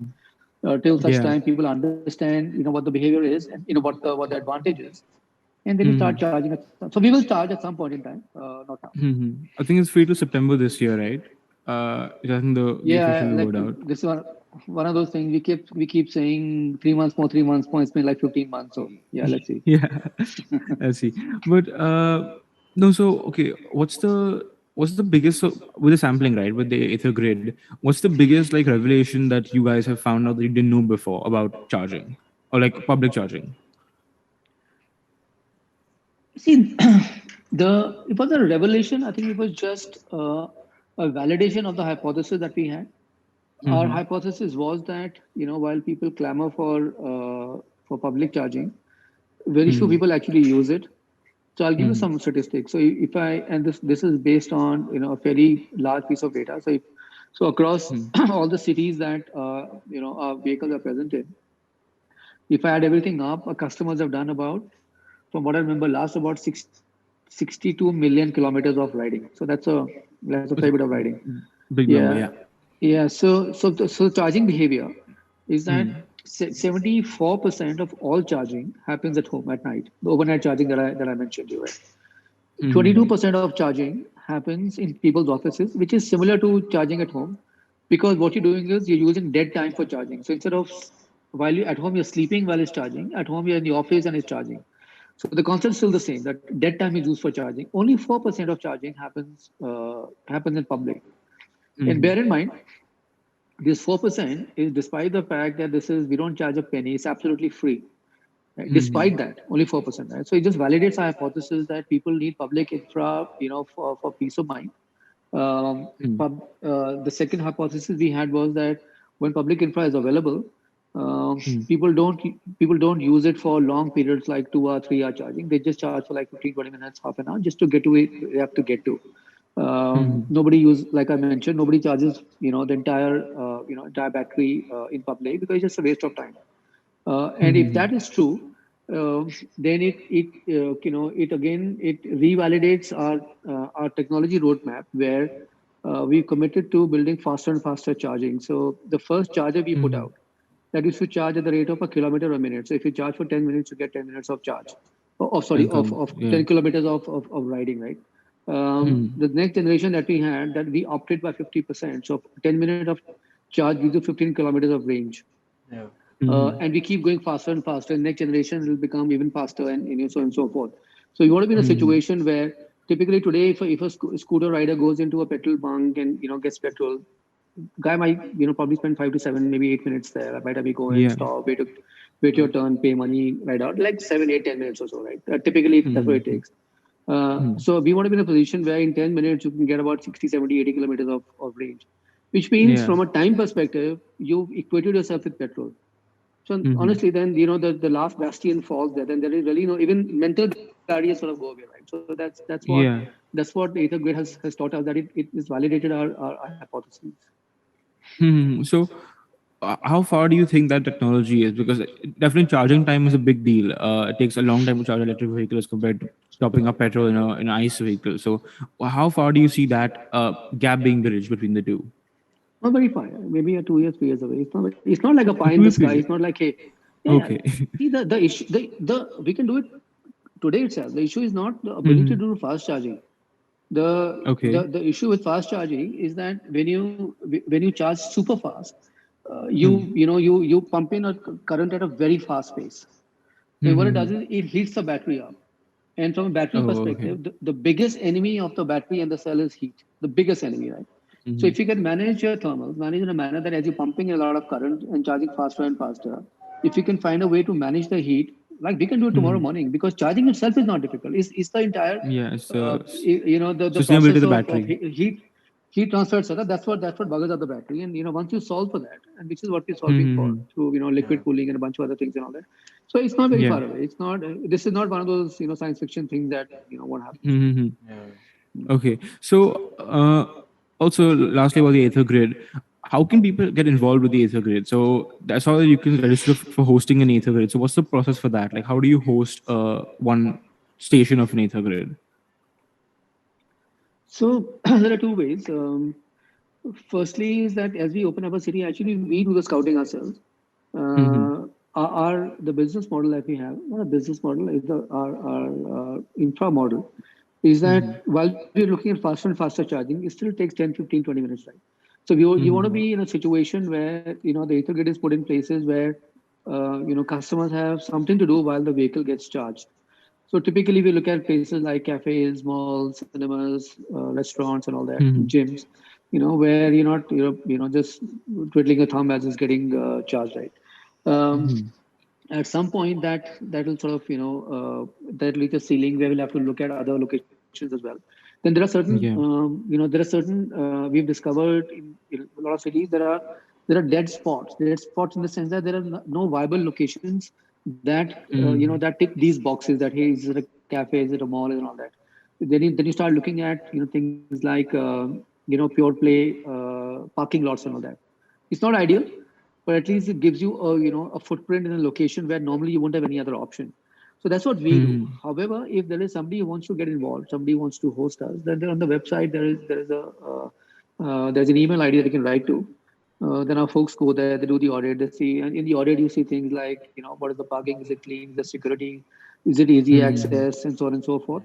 Speaker 3: till such
Speaker 2: Yeah.
Speaker 3: time people understand what the behavior is, and what the advantage is, and then you start
Speaker 2: Mm-hmm.
Speaker 3: charging so we will charge at some point in time, not now.
Speaker 2: Mm-hmm. I think it's free to September this year, right? I think the
Speaker 3: Yeah,
Speaker 2: official
Speaker 3: like
Speaker 2: word out.
Speaker 3: this one of those things we keep saying 3 months more, 3 months more. It's been like 15 months. So yeah, let's see.
Speaker 2: Yeah, I see. But no, so okay, what's the biggest, so with the sampling, right? With the Ether Grid, what's the biggest like revelation that you guys have found out that you didn't know before about charging or like public charging?
Speaker 3: See, it was a revelation. I think it was just a validation of the hypothesis that we had. Our
Speaker 2: Mm-hmm.
Speaker 3: hypothesis was that while people clamor for public charging, very few
Speaker 2: Mm-hmm.
Speaker 3: people actually use it. So I'll give you
Speaker 2: Mm-hmm.
Speaker 3: some statistics. So if I and this is based on a fairly large piece of data. So across all the cities that our vehicles are present in, if I add everything up, our customers have done about, from what I remember, last about 62 million kilometers of riding. So that's a fair bit of riding.
Speaker 2: Big number,
Speaker 3: Yeah,
Speaker 2: yeah.
Speaker 3: yeah. So charging behavior is that
Speaker 2: Mm-hmm.
Speaker 3: 74% of all charging happens at home at night. The overnight charging that I mentioned you, right?
Speaker 2: Mm-hmm.
Speaker 3: 22% of charging happens in people's offices, which is similar to charging at home, because what you're doing is you're using dead time for charging. So instead of while you at home you're sleeping while it's charging, at home you're in the office and it's charging. So the concept is still the same. That dead time is used for charging. Only 4% of charging happens in public. And
Speaker 2: Mm-hmm.
Speaker 3: bear in mind, this 4% is despite the fact that we don't charge a penny. It's absolutely free. Right?
Speaker 2: Mm-hmm.
Speaker 3: Despite that, only 4%. Right? So it just validates our hypothesis that people need public infra, for peace of mind. The second hypothesis we had was that when public infra is available,
Speaker 2: Mm-hmm.
Speaker 3: people don't use it for long periods like 2 or 3 hour charging. They just charge for like 15, 20 minutes, half an hour, just to get to it they have to get to.
Speaker 2: Mm-hmm.
Speaker 3: Nobody use, like I mentioned, nobody charges the entire battery in public, because it's just a waste of time. And if
Speaker 2: Mm-hmm.
Speaker 3: that is true, then it revalidates our technology roadmap, where we committed to building faster and faster charging. So the first charger we put
Speaker 2: Mm-hmm.
Speaker 3: out, that is to charge at the rate of a kilometer a minute. So if you charge for 10 minutes, you get 10 minutes of charge. Sorry,
Speaker 2: Income,
Speaker 3: of
Speaker 2: yeah.
Speaker 3: 10 kilometers of riding, right?
Speaker 2: Mm-hmm.
Speaker 3: The next generation that we had, that we opted by 50%. So 10 minutes of charge gives you 15 kilometers of range.
Speaker 1: Yeah.
Speaker 2: Mm-hmm.
Speaker 3: And we keep going faster and faster. Next generation will become even faster, and so on and so forth. So you want to be in a
Speaker 2: Mm-hmm.
Speaker 3: situation where typically today, if a scooter rider goes into a petrol bunk and gets petrol, guy might probably spend 5 to 7, maybe 8 minutes there. By the time you go in,
Speaker 2: Yeah.
Speaker 3: stop, wait your turn, pay money, ride out, like 7, 8, 10 minutes or so, right? Typically that's what it
Speaker 2: Mm-hmm.
Speaker 3: takes. So we want to be in a position where in 10 minutes you can get about 60, 70, 80 kilometers of range, which means
Speaker 2: Yeah.
Speaker 3: from a time perspective, you've equated yourself with petrol. So honestly, then the last bastion falls there. Then there is really no even mental barriers sort of go away, right? So
Speaker 2: Yeah.
Speaker 3: that's what EtherGrid has taught us, that it has validated our hypotheses.
Speaker 2: So, how far do you think that technology is? Because definitely charging time is a big deal. It takes a long time to charge electric vehicles compared to topping up petrol in an ICE vehicle. So, how far do you see that gap being bridged between the two?
Speaker 3: Not very far. Maybe 2 years, 3 years away. It's not like a pie in the
Speaker 2: Two
Speaker 3: sky.
Speaker 2: three.
Speaker 3: It's not like, hey, yeah.
Speaker 2: Okay.
Speaker 3: See the issue. The we can do it today itself. The issue is not the ability to
Speaker 2: Mhm.
Speaker 3: do fast charging. The
Speaker 2: Okay.
Speaker 3: issue with fast charging is that when you charge super fast,
Speaker 2: Hmm.
Speaker 3: you pump in a current at a very fast pace. And what it does
Speaker 2: Hmm.
Speaker 3: is it heats the battery up. And from a battery
Speaker 2: Oh, okay.
Speaker 3: perspective, the biggest enemy of the battery and the cell is heat. The biggest enemy, right? So
Speaker 2: Hmm.
Speaker 3: if you can manage your thermals, manage in a manner that as you're pumping a lot of current and charging faster and faster, if you can find a way to manage the heat, like we can do it tomorrow
Speaker 2: Hmm.
Speaker 3: morning, because charging itself is not difficult. It's the entire,
Speaker 2: Yeah, it's
Speaker 3: the
Speaker 2: sustainability of
Speaker 3: process
Speaker 2: the
Speaker 3: of
Speaker 2: battery.
Speaker 3: heat transfer, etc. That's what buggers up the battery. And once you solve for that, and which is what we're solving for
Speaker 2: Hmm.
Speaker 3: through
Speaker 1: Yeah.
Speaker 3: liquid cooling and a bunch of other things and all that. So it's not very
Speaker 2: Yeah.
Speaker 3: far away. It's not. This is not one of those science fiction things that won't happen.
Speaker 2: Hmm.
Speaker 1: Yeah.
Speaker 2: Okay. So, also, lastly, about the Ether Grid, how can people get involved with the Ether Grid? So, that's how you can register for hosting an Ether Grid. So, what's the process for that? Like, how do you host one station of an Ether Grid?
Speaker 3: So there are two ways. Firstly, is that as we open up a city, actually we do the scouting ourselves.
Speaker 2: Hmm.
Speaker 3: The business model that we have, not a business model, is our infra model, is
Speaker 2: Hmm.
Speaker 3: that while we're looking at faster and faster charging, it still takes 10, 15, 20 minutes, right? So you want to
Speaker 2: Hmm.
Speaker 3: be in a situation where the Ethergate is put in places where customers have something to do while the vehicle gets charged. So typically we look at places like cafes, malls, cinemas, restaurants, and all that,
Speaker 2: Hmm.
Speaker 3: gyms, where you're not just twiddling a thumb as it's getting charged, right? Um,
Speaker 2: Hmm.
Speaker 3: at some point that will sort of that reach a ceiling where we'll have to look at other locations as well. Then there are certain
Speaker 2: Yeah.
Speaker 3: we've discovered in a lot of cities there are dead spots in the sense that there are no viable locations that
Speaker 2: Hmm.
Speaker 3: that tick these boxes, that hey, is it a cafe, is it a mall, and all that. Then you start looking at things like pure play parking lots and all that. It's not ideal, but at least it gives you a footprint in a location where normally you won't have any other option. So that's what we do.
Speaker 2: Hmm.
Speaker 3: However, if there is somebody who wants to get involved, somebody who wants to host us, then on the website there's an email ID that you can write to. Then our folks go there, they do the audit, they see, and in the audit you see things like what is the parking, is it clean, is the security, is it easy
Speaker 2: Hmm.
Speaker 3: access, and so on and so forth.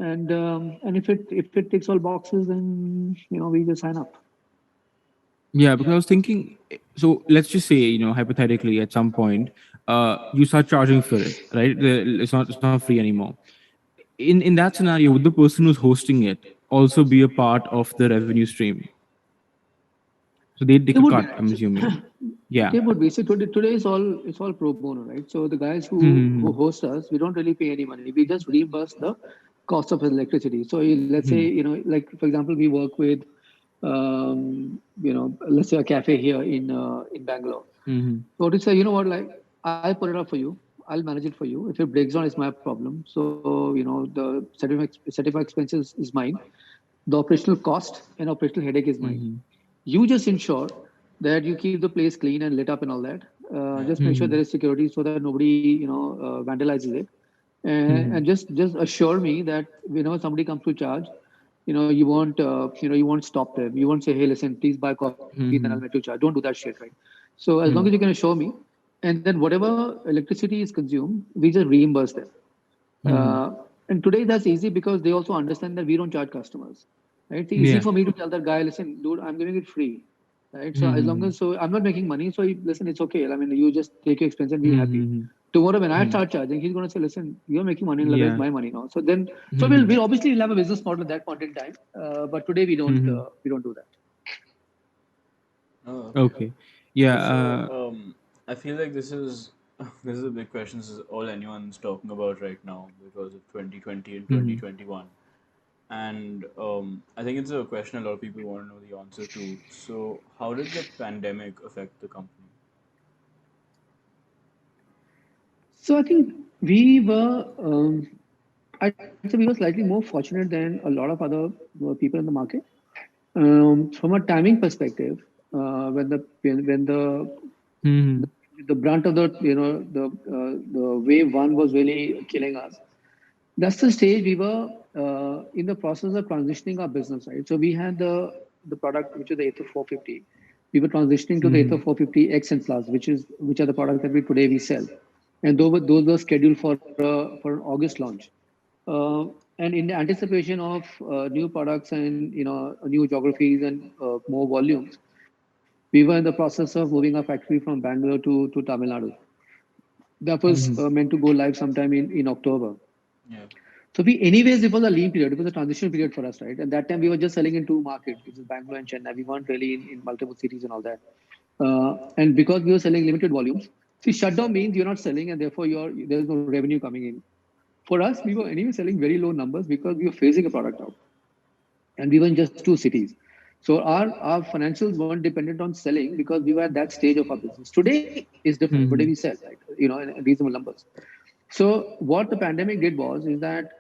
Speaker 1: Yeah.
Speaker 3: And if it ticks all boxes, then we just sign up.
Speaker 2: Yeah, because I was thinking, so let's just say, hypothetically, at some point, you start charging for it, right? It's not free anymore. In that scenario, would the person who's hosting it also be a part of the revenue stream? So they
Speaker 3: They
Speaker 2: take a
Speaker 3: would be.
Speaker 2: cut, I'm assuming. Yeah.
Speaker 3: They would be. So today is all it's all pro bono, right? So the guys who
Speaker 2: Hmm.
Speaker 3: host us, we don't really pay any money. We just reimburse the cost of electricity. So let's say
Speaker 2: Hmm.
Speaker 3: like for example, we work with let's say a cafe here in Bangalore.
Speaker 2: Hmm.
Speaker 3: So to say, like I'll put it up for you. I'll manage it for you. If it breaks down, it's my problem. So the certified expenses is mine. The operational cost and operational headache is mine.
Speaker 2: Hmm.
Speaker 3: You just ensure that you keep the place clean and lit up and all that.
Speaker 1: Yeah.
Speaker 3: Just make sure there
Speaker 2: Hmm.
Speaker 3: is security so that nobody vandalizes it. And
Speaker 2: Hmm.
Speaker 3: just assure me that somebody comes to charge, you won't stop them. You won't say, hey, listen, please buy coffee, then I'll make you
Speaker 2: Hmm.
Speaker 3: charge. Don't do that shit, right? So as long as
Speaker 2: Hmm.
Speaker 3: you can assure me, and then whatever electricity is consumed, we just reimburse them.
Speaker 2: Hmm.
Speaker 3: uh, and today that's easy because they also understand that we don't charge customers. Right? It's easy
Speaker 2: Yeah.
Speaker 3: for me to tell that guy, listen, dude, I'm giving it free. Right? So as long
Speaker 2: Hmm.
Speaker 3: as I'm not making money, so listen, it's okay. I mean, you just take your expense and be happy.
Speaker 2: Hmm.
Speaker 3: Tomorrow when I
Speaker 2: Hmm.
Speaker 3: start charging, he's going to say, listen, you're making money, where's
Speaker 2: Yeah.
Speaker 3: my money now? So then, so we'll,
Speaker 2: Hmm.
Speaker 3: we'll obviously we'll have a business model at that point in time. But today
Speaker 2: Hmm.
Speaker 3: we don't do that.
Speaker 1: Oh, okay.
Speaker 2: Okay. Yeah.
Speaker 1: Also, I feel like this is this is a big question. This is all anyone's talking about right now because of 2020 and
Speaker 2: Hmm.
Speaker 1: 2021. And I think it's a question a lot of people want to know the answer to. So, how did the pandemic affect the company?
Speaker 3: So I think we were, I'd say we were slightly more fortunate than a lot of other people in the market. From a timing perspective, when
Speaker 2: Hmm.
Speaker 3: the brunt of the wave one was really killing us. That's the stage we were in the process of transitioning our business, right? So we had the product which is the Aether 450. We were transitioning to the Aether
Speaker 2: Hmm.
Speaker 3: 450 X and Plus, which are the products that we today we sell, and those were scheduled for an August launch. And in anticipation of new products and new geographies and more volumes, we were in the process of moving our factory from Bangalore to Tamil Nadu. That was
Speaker 2: Hmm.
Speaker 3: meant to go live sometime in October.
Speaker 1: Yeah.
Speaker 3: So anyways, it was a lean period. It was a transition period for us, right? And that time we were just selling in two markets, which is Bangalore and Chennai. We weren't really in multiple cities and all that. And because we were selling limited volumes, see, shutdown means you're not selling, and therefore there's no revenue coming in. For us, we were anyway selling very low numbers because we were phasing a product out, and we were in just two cities. So our financials weren't dependent on selling because we were at that stage of our business. Today is different. Today we
Speaker 2: Hmm.
Speaker 3: sell, right? In reasonable numbers. So what the pandemic did is that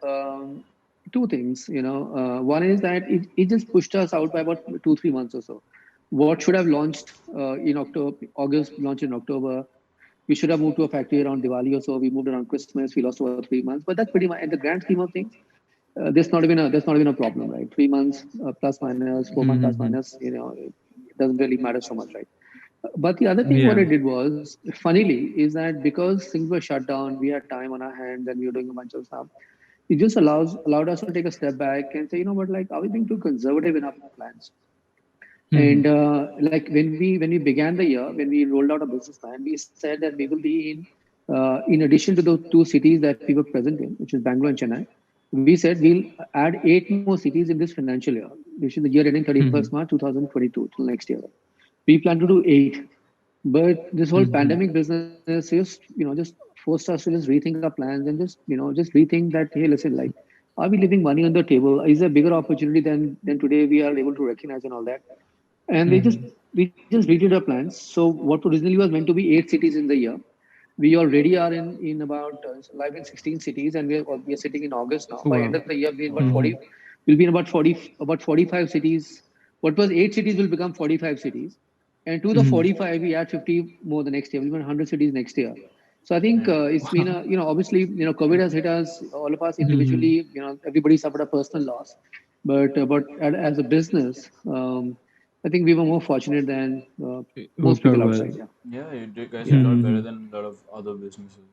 Speaker 3: two things. One is that it just pushed us out by about 2-3 months or so. What should have launched in October, August, launched in October. We should have moved to a factory around Diwali or so. We moved around Christmas. We lost over 3 months, but that's pretty much in the grand scheme of things. There's not even a problem, right? 3 months plus minus, 4 months plus
Speaker 2: Hmm.
Speaker 3: minus. It doesn't really matter so much, right? But the other thing what
Speaker 2: Yeah.
Speaker 3: it did was, funnily, is that because things were shut down, we had time on our hands and we were doing a bunch of stuff. It just allowed us to take a step back and say, you know what, like, are we being too conservative in our plans? And
Speaker 2: Hmm.
Speaker 3: like when we began the year, when we rolled out a business plan, we said that we will be in addition to the two cities that we were present in, which is Bangalore and Chennai. We said we'll add 8 more cities in this financial year, which is the year ending 31st
Speaker 2: Hmm.
Speaker 3: March 2022 till next year. We plan to do 8, but this whole
Speaker 2: Hmm.
Speaker 3: pandemic business just forced us to just rethink our plans and just rethink that, hey, listen, like, are we leaving money on the table? Is there a bigger opportunity than today we are able to recognize and all that? And
Speaker 2: Hmm.
Speaker 3: we just redid our plans. So what originally was meant to be 8 cities in the year, we already are in about live in 16 cities, and we are sitting in August now. By end
Speaker 2: Wow.
Speaker 3: of the year, we'll be in about
Speaker 1: Wow.
Speaker 3: 40.
Speaker 2: Hmm.
Speaker 3: We'll be in about 45 cities. What was 8 cities will become 45 cities, and to the
Speaker 2: Hmm.
Speaker 3: 45, we add 50 more the next year. We'll be 100 cities next year. So I think
Speaker 1: Yeah.
Speaker 3: it's been
Speaker 2: Wow.
Speaker 3: obviously COVID has hit us, all of us
Speaker 2: Hmm.
Speaker 3: individually. Everybody suffered a personal loss, but as a business, I think we were more fortunate than
Speaker 2: It
Speaker 3: most
Speaker 2: worked out
Speaker 3: people
Speaker 2: well.
Speaker 3: outside. Yeah,
Speaker 1: Yeah, guys did a
Speaker 3: yeah.
Speaker 1: lot better
Speaker 2: Hmm.
Speaker 1: than a lot of other businesses.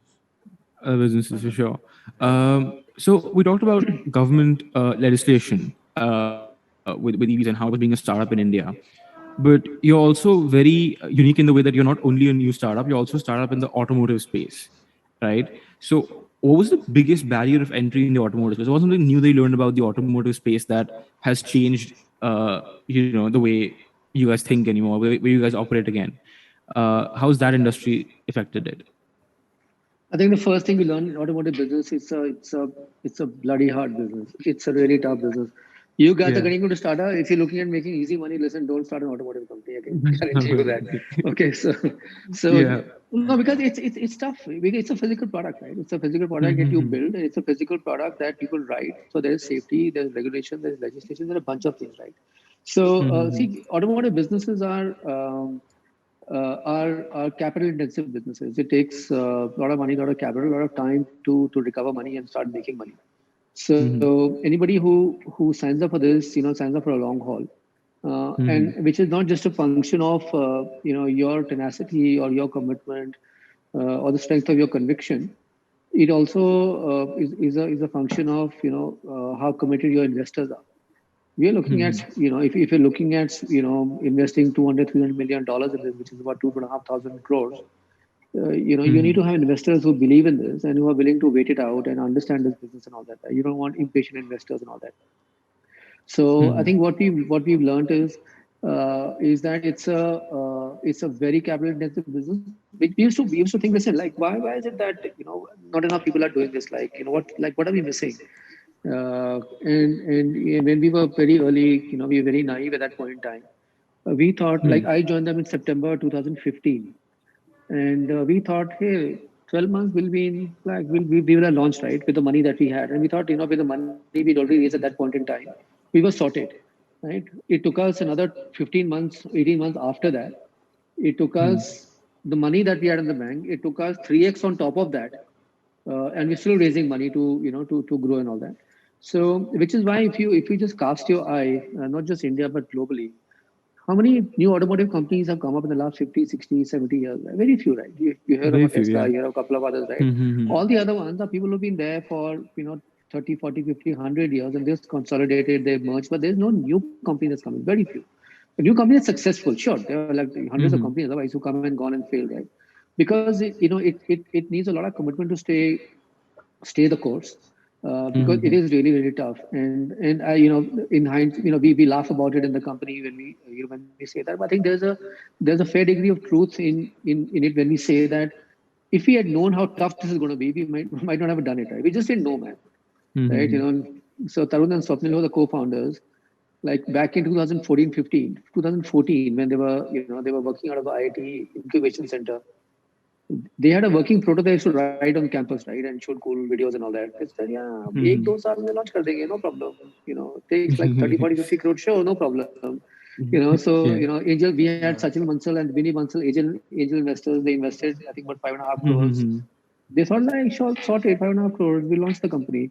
Speaker 2: Businesses for sure.
Speaker 1: Yeah.
Speaker 2: So we talked about government legislation with EVs and how it was being a startup in India. But you're also very unique in the way that you're not only a new startup, you're also a startup in the automotive space, right? So what was the biggest barrier of entry in the automotive space? What was something new that you learned about the automotive space that has changed, the way you guys think anymore, where you guys operate again? How's that industry affected it?
Speaker 3: I think the first thing we learn in automotive business, it's a bloody hard business. It's a really tough business. You guys are
Speaker 2: Yeah.
Speaker 3: getting into startup. If you're looking at making easy money, listen, don't start an automotive company. I can guarantee you that. Okay, so
Speaker 2: Yeah.
Speaker 3: no, because
Speaker 1: Yeah.
Speaker 3: it's tough. Because it's a physical product, right? It's a physical product that you
Speaker 2: Mm-hmm.
Speaker 3: build, and it's a physical product that people write. So there's safety, there's regulation, there's legislation, there's a bunch of things, right? So
Speaker 2: Mm-hmm.
Speaker 3: see, automotive businesses are capital intensive businesses. It takes a lot of money, a lot of capital, a lot of time to recover money and start making money.
Speaker 2: Mm-hmm.
Speaker 3: So anybody who signs up for this, signs up for a long haul,
Speaker 2: Mm-hmm.
Speaker 3: and which is not just a function of your tenacity or your commitment or the strength of your conviction. It also is a function of how committed your investors are. We are looking at,
Speaker 2: Mm-hmm.
Speaker 3: if you're looking at, investing 200-300 million dollars in this, which is about 2,500 crores. You need
Speaker 2: Mm-hmm.
Speaker 3: to have investors who believe in this and who are willing to wait it out and understand this business and all that. You don't want impatient investors and all that. So I
Speaker 2: Mm-hmm.
Speaker 3: think what we've learned is that it's a very capital intensive business. We used to think, listen, like, why is it that not enough people are doing this? Like, what are we missing? And yeah, when we were very early, we were very naive at that point in time. We thought, like, I joined them in September 2015, and we thought, hey, 12 months will be in, like, we will have launched, right, with the money that we had. And we thought, with the money we'd already raised at that point in time, we were sorted, right? It took us another 15 months, 18 months after that. It took us the money that we had in the bank. It took us 3x on top of that, and we're still raising money to grow and all that. So, which is why if you just cast your eye, not just India but globally, how many new automotive companies have come up in the last 50, 60, 70 years? Very few, right? You hear
Speaker 2: Very
Speaker 3: about
Speaker 2: few,
Speaker 3: Tesla,
Speaker 2: yeah.
Speaker 3: you hear a couple of others, right?
Speaker 2: Mm-hmm.
Speaker 3: All the other ones are people who've been there for 30, 40, 50, 100 years, and they've consolidated, they've merged, but there's no new company that's coming. Very few. The new company is successful, sure. There are like hundreds of companies otherwise who come and gone and failed, right? Because it needs a lot of commitment to stay the course, because it is really, really tough. And in hindsight, we laugh about it in the company when we say that. But I think there's a fair degree of truth in it when we say that if we had known how tough this is going to be, we might not have done it, right? We just didn't know, man, right? So Tarun and Swapnil were the co-founders. Like back in 2014, when they were working out of the IIT Incubation Center, they had a working prototype to ride on campus, right, and shoot cool videos and all that. They said, yeah, एक दो साल में launch कर देंगे, no problem. Takes like 30, 40, 50 crore show, no problem. So
Speaker 2: Yeah.
Speaker 3: Angel, we had Sachin Bansal and Vinny Bansal, angel investors. They invested, I think, about 5.5 crores. They thought, like, sure, sorted, 5.5 crores. We launched the company.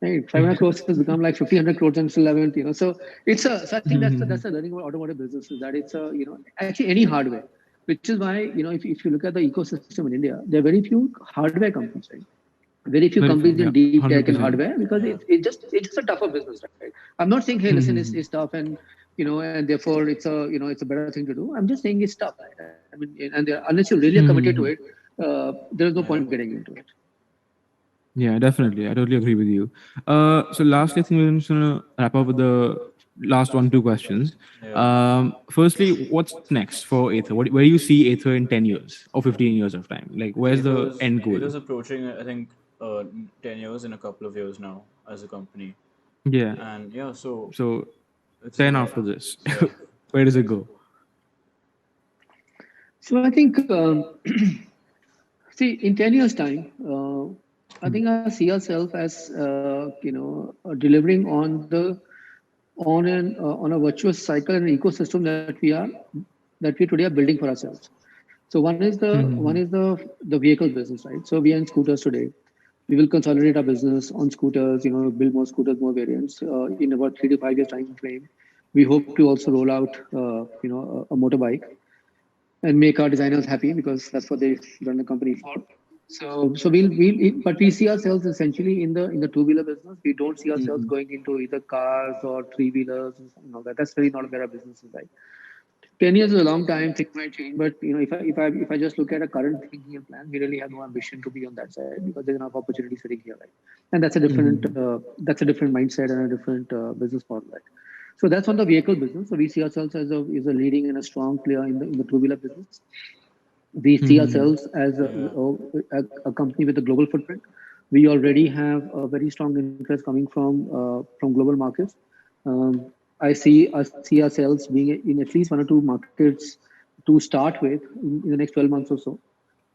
Speaker 3: Right, 500 crores has become like 1,500 crores and still haven't, So so I think that's the learning about automotive business, is that it's actually any hardware, which is why, if you look at the ecosystem in India, there are very few hardware companies, right? Very few
Speaker 2: Very few,
Speaker 3: companies
Speaker 2: yeah.
Speaker 3: in deep tech and
Speaker 2: 100%.
Speaker 3: hardware, because it's just a tougher business, right? I'm not saying, hey, listen, it's tough, and and therefore it's a better thing to do. I'm just saying it's tough, right? I mean, and unless you're really committed to it, there's no point getting into it.
Speaker 2: Yeah, definitely. I totally agree with you. So lastly, I think we're just gonna wrap up with the last 2 questions. Firstly, what's next for Aether? Where do you see Aether in 10 years or 15 years of time? Like, where's the end goal?
Speaker 1: It was approaching, I think, 10 years in a couple of years now as a company.
Speaker 2: Yeah.
Speaker 1: And yeah, so
Speaker 2: So
Speaker 1: it's
Speaker 2: 10 after this,
Speaker 1: yeah.
Speaker 2: where does it go?
Speaker 3: So I think, see, in 10 years' time, I think I see ourselves as, delivering on a virtuous cycle and ecosystem that we today are building for ourselves. So one is the vehicle business, right? So we are in scooters today. We will consolidate our business on scooters, build more scooters, more variants in about 3 to 5 years time frame. We hope to also roll out, a motorbike and make our designers happy, because that's what they run the company for. So but we see ourselves essentially in the two-wheeler business. We don't see ourselves going into either cars or three-wheelers and all that. That's really not where our business is, right? 10 years is a long time, things might change, but if I just look at a current thinking and plan, we really have no ambition to be on that side, because there's enough opportunity sitting here, right? And that's a different mindset and a different business model, right? So that's on the vehicle business. So we see ourselves as a leading and a strong player in the two-wheeler business. We see ourselves as a company with a global footprint. We already have a very strong interest coming from global markets. I see ourselves being in at least 1 or 2 markets to start with in the next 12 months or so.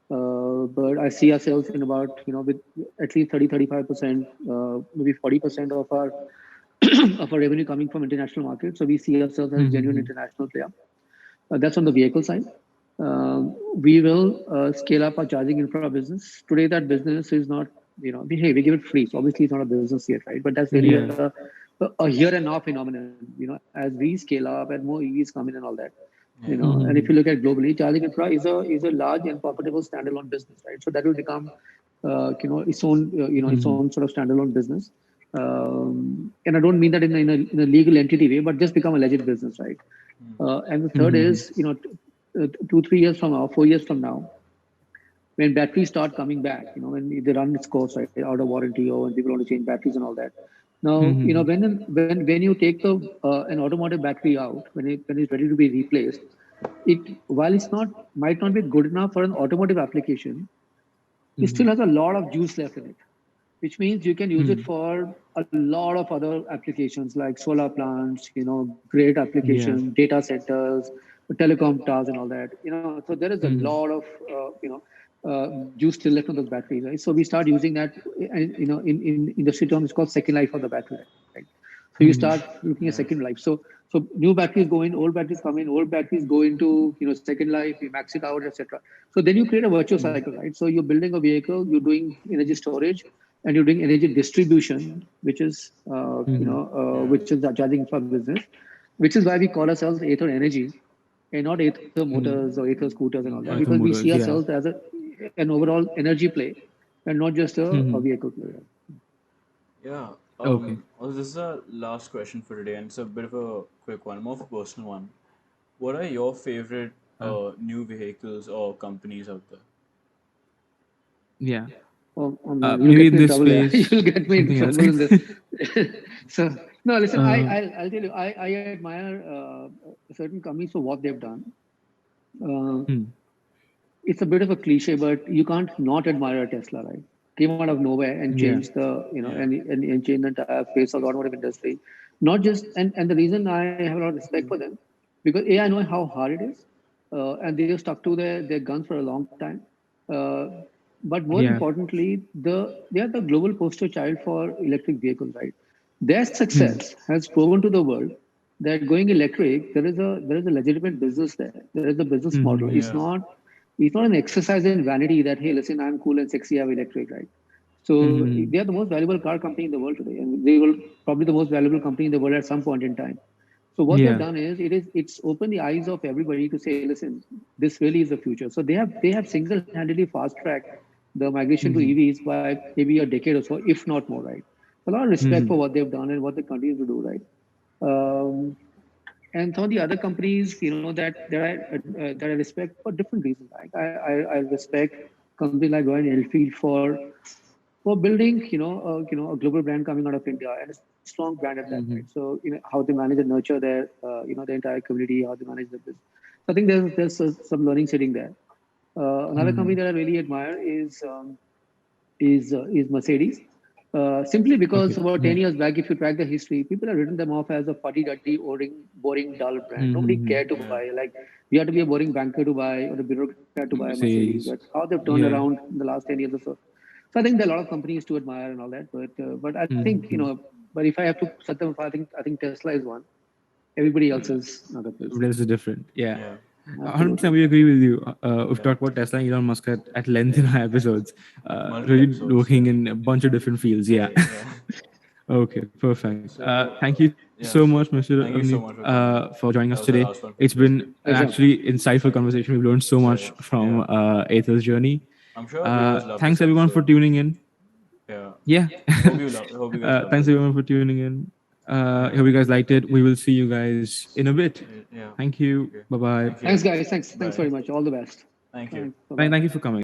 Speaker 3: But I see ourselves in about, with at least 30, 35%, maybe 40% of our of our revenue coming from international markets. So we see ourselves as a genuine international player. That's on the vehicle side. We will scale up our charging infra business. Today, that business is not, we give it free. So obviously, it's not a business yet, right? But that's really a here and now phenomenon. As we scale up and more EVs come in and all that. And if you look at globally, charging infra is a large and profitable standalone business, right? So that will become, its own sort of standalone business. And I don't mean that in a legal entity way, but just become a legit business, right? And the third is, 2, 3 years from now, 4 years from now, when batteries start coming back, when they run its course, right, out of warranty, or when people want to change batteries and all that. Now, when you take an automotive battery out, when it's ready to be replaced, while might not be good enough for an automotive application, it still has a lot of juice left in it, which means you can use it for a lot of other applications like solar plants, great application, data centers, telecom towers and all that. So there is a lot of, juice still left on those batteries, right? So we start using that, and in industry terms, it's called second life of the battery, right? So you start looking at second life. So new batteries go in, old batteries come in, old batteries go into second life, you max it out, etc. So then you create a virtual cycle, right? So you're building a vehicle, you're doing energy storage, and you're doing energy distribution, which is which is the charging infra business, which is why we call ourselves Ather Energy and not Ather Motors or Ather Scooters and all that,
Speaker 2: Ather
Speaker 3: because we
Speaker 2: Motors,
Speaker 3: see
Speaker 2: yeah.
Speaker 3: ourselves as an overall energy play and not just a vehicle play.
Speaker 1: Yeah.
Speaker 2: Okay.
Speaker 1: Also, this is our last question for today, and it's a bit of a quick one, more of a personal one. What are your favorite new vehicles or companies out there?
Speaker 2: Yeah.
Speaker 3: Oh man, you'll
Speaker 2: Maybe
Speaker 3: get
Speaker 2: in
Speaker 3: me in
Speaker 2: this
Speaker 3: trouble there.
Speaker 2: space,
Speaker 3: You'll get me in
Speaker 2: something else.
Speaker 3: trouble in this. So no, listen.
Speaker 2: Uh,
Speaker 3: I'll tell you. I admire certain companies for what they've done. Uh,
Speaker 2: hmm.
Speaker 3: it's a bit of a cliche, but you can't not admire a Tesla, right? Came out of nowhere and
Speaker 2: Yeah.
Speaker 3: changed the
Speaker 1: Yeah.
Speaker 3: and changed the entire face of the automotive industry. Not just and the reason I have a lot of respect for them, because I know how hard it is, and they have stuck to their guns for a long time. Uh, but more
Speaker 2: Yeah.
Speaker 3: importantly, they are the global poster child for electric vehicles, right? Their
Speaker 2: Hmm.
Speaker 3: success has proven to the world that going electric, there is a legitimate business there. There is a business model.
Speaker 2: Hmm.
Speaker 1: Yeah.
Speaker 3: It's not an exercise in vanity that hey, listen, I'm cool and sexy, I have electric, right? So
Speaker 2: Hmm.
Speaker 3: they are the most valuable car company in the world today, and they will probably the most valuable company in the world at some point in time. So what they've
Speaker 2: Yeah.
Speaker 3: done is it's opened the eyes of everybody to say, listen, this really is the future. So they have single-handedly fast-tracked the migration to
Speaker 2: Hmm.
Speaker 3: EVs by maybe a decade or so, if not more, right? So a lot of respect
Speaker 2: Hmm.
Speaker 3: for what they've done and what they continue to do, right? Um, and some of the other companies, that I respect for different reasons. Like I respect companies like Royal Enfield for building, a global brand coming out of India and a strong brand at that, right?
Speaker 2: Hmm.
Speaker 3: So, how they manage and nurture the entire community, how they manage the business. So I think there's some learning sitting there. Another company
Speaker 2: Hmm.
Speaker 3: that I really admire is Mercedes. Simply because
Speaker 2: Okay.
Speaker 3: about 10
Speaker 2: Yeah.
Speaker 3: years back, if you track the history, people have written them off as a fuddy-duddy, boring, dull brand. Nobody
Speaker 2: Hmm.
Speaker 3: cared to
Speaker 1: Yeah.
Speaker 3: buy. Like, you had to be a boring banker to buy or a bureaucrat to buy a Mercedes. But
Speaker 2: Mercedes.
Speaker 3: how they've turned
Speaker 2: Yeah.
Speaker 3: around in the last 10 years or so. So I think there are a lot of companies to admire and all that. But I think,
Speaker 2: Hmm.
Speaker 3: but if I have to set them apart, I think Tesla is one. Everybody else is another place.
Speaker 2: This is different. Yeah.
Speaker 1: Yeah.
Speaker 2: 100%
Speaker 3: Absolutely.
Speaker 2: we agree with you. We've
Speaker 1: Yeah.
Speaker 2: talked about Tesla and Elon Musk at length in our episodes.
Speaker 1: Multiple
Speaker 2: Really
Speaker 1: episodes.
Speaker 2: working
Speaker 1: Yeah.
Speaker 2: in a bunch of different fields. Yeah.
Speaker 1: Yeah.
Speaker 2: Okay, perfect.
Speaker 1: So,
Speaker 2: Thank you so
Speaker 1: yeah.
Speaker 2: much, Mr.
Speaker 1: Thank you
Speaker 2: Avneet,
Speaker 1: so much for coming.
Speaker 2: for joining us
Speaker 1: That was the
Speaker 2: today.
Speaker 1: last one for
Speaker 2: It's
Speaker 1: today.
Speaker 2: been an
Speaker 3: Pleasure.
Speaker 2: actually insightful conversation. We've learned so much from
Speaker 1: Yeah.
Speaker 2: Aether's journey.
Speaker 1: I'm sure our viewers love
Speaker 2: Thanks
Speaker 1: this
Speaker 2: everyone for
Speaker 1: episode.
Speaker 2: tuning in.
Speaker 1: Yeah.
Speaker 2: Yeah.
Speaker 1: Hope you guys loved
Speaker 2: Thanks
Speaker 1: it.
Speaker 2: everyone for tuning in.
Speaker 1: Yeah.
Speaker 2: Hope you guys liked it. We will see you guys in a bit.
Speaker 1: Yeah.
Speaker 2: Thank you.
Speaker 1: Okay.
Speaker 2: Bye bye.
Speaker 1: Thank you.
Speaker 3: Thanks, guys. Thanks
Speaker 1: Bye.
Speaker 3: very much. All the best.
Speaker 1: Thank you.
Speaker 3: Thanks. Bye-bye.
Speaker 2: Thank you for coming.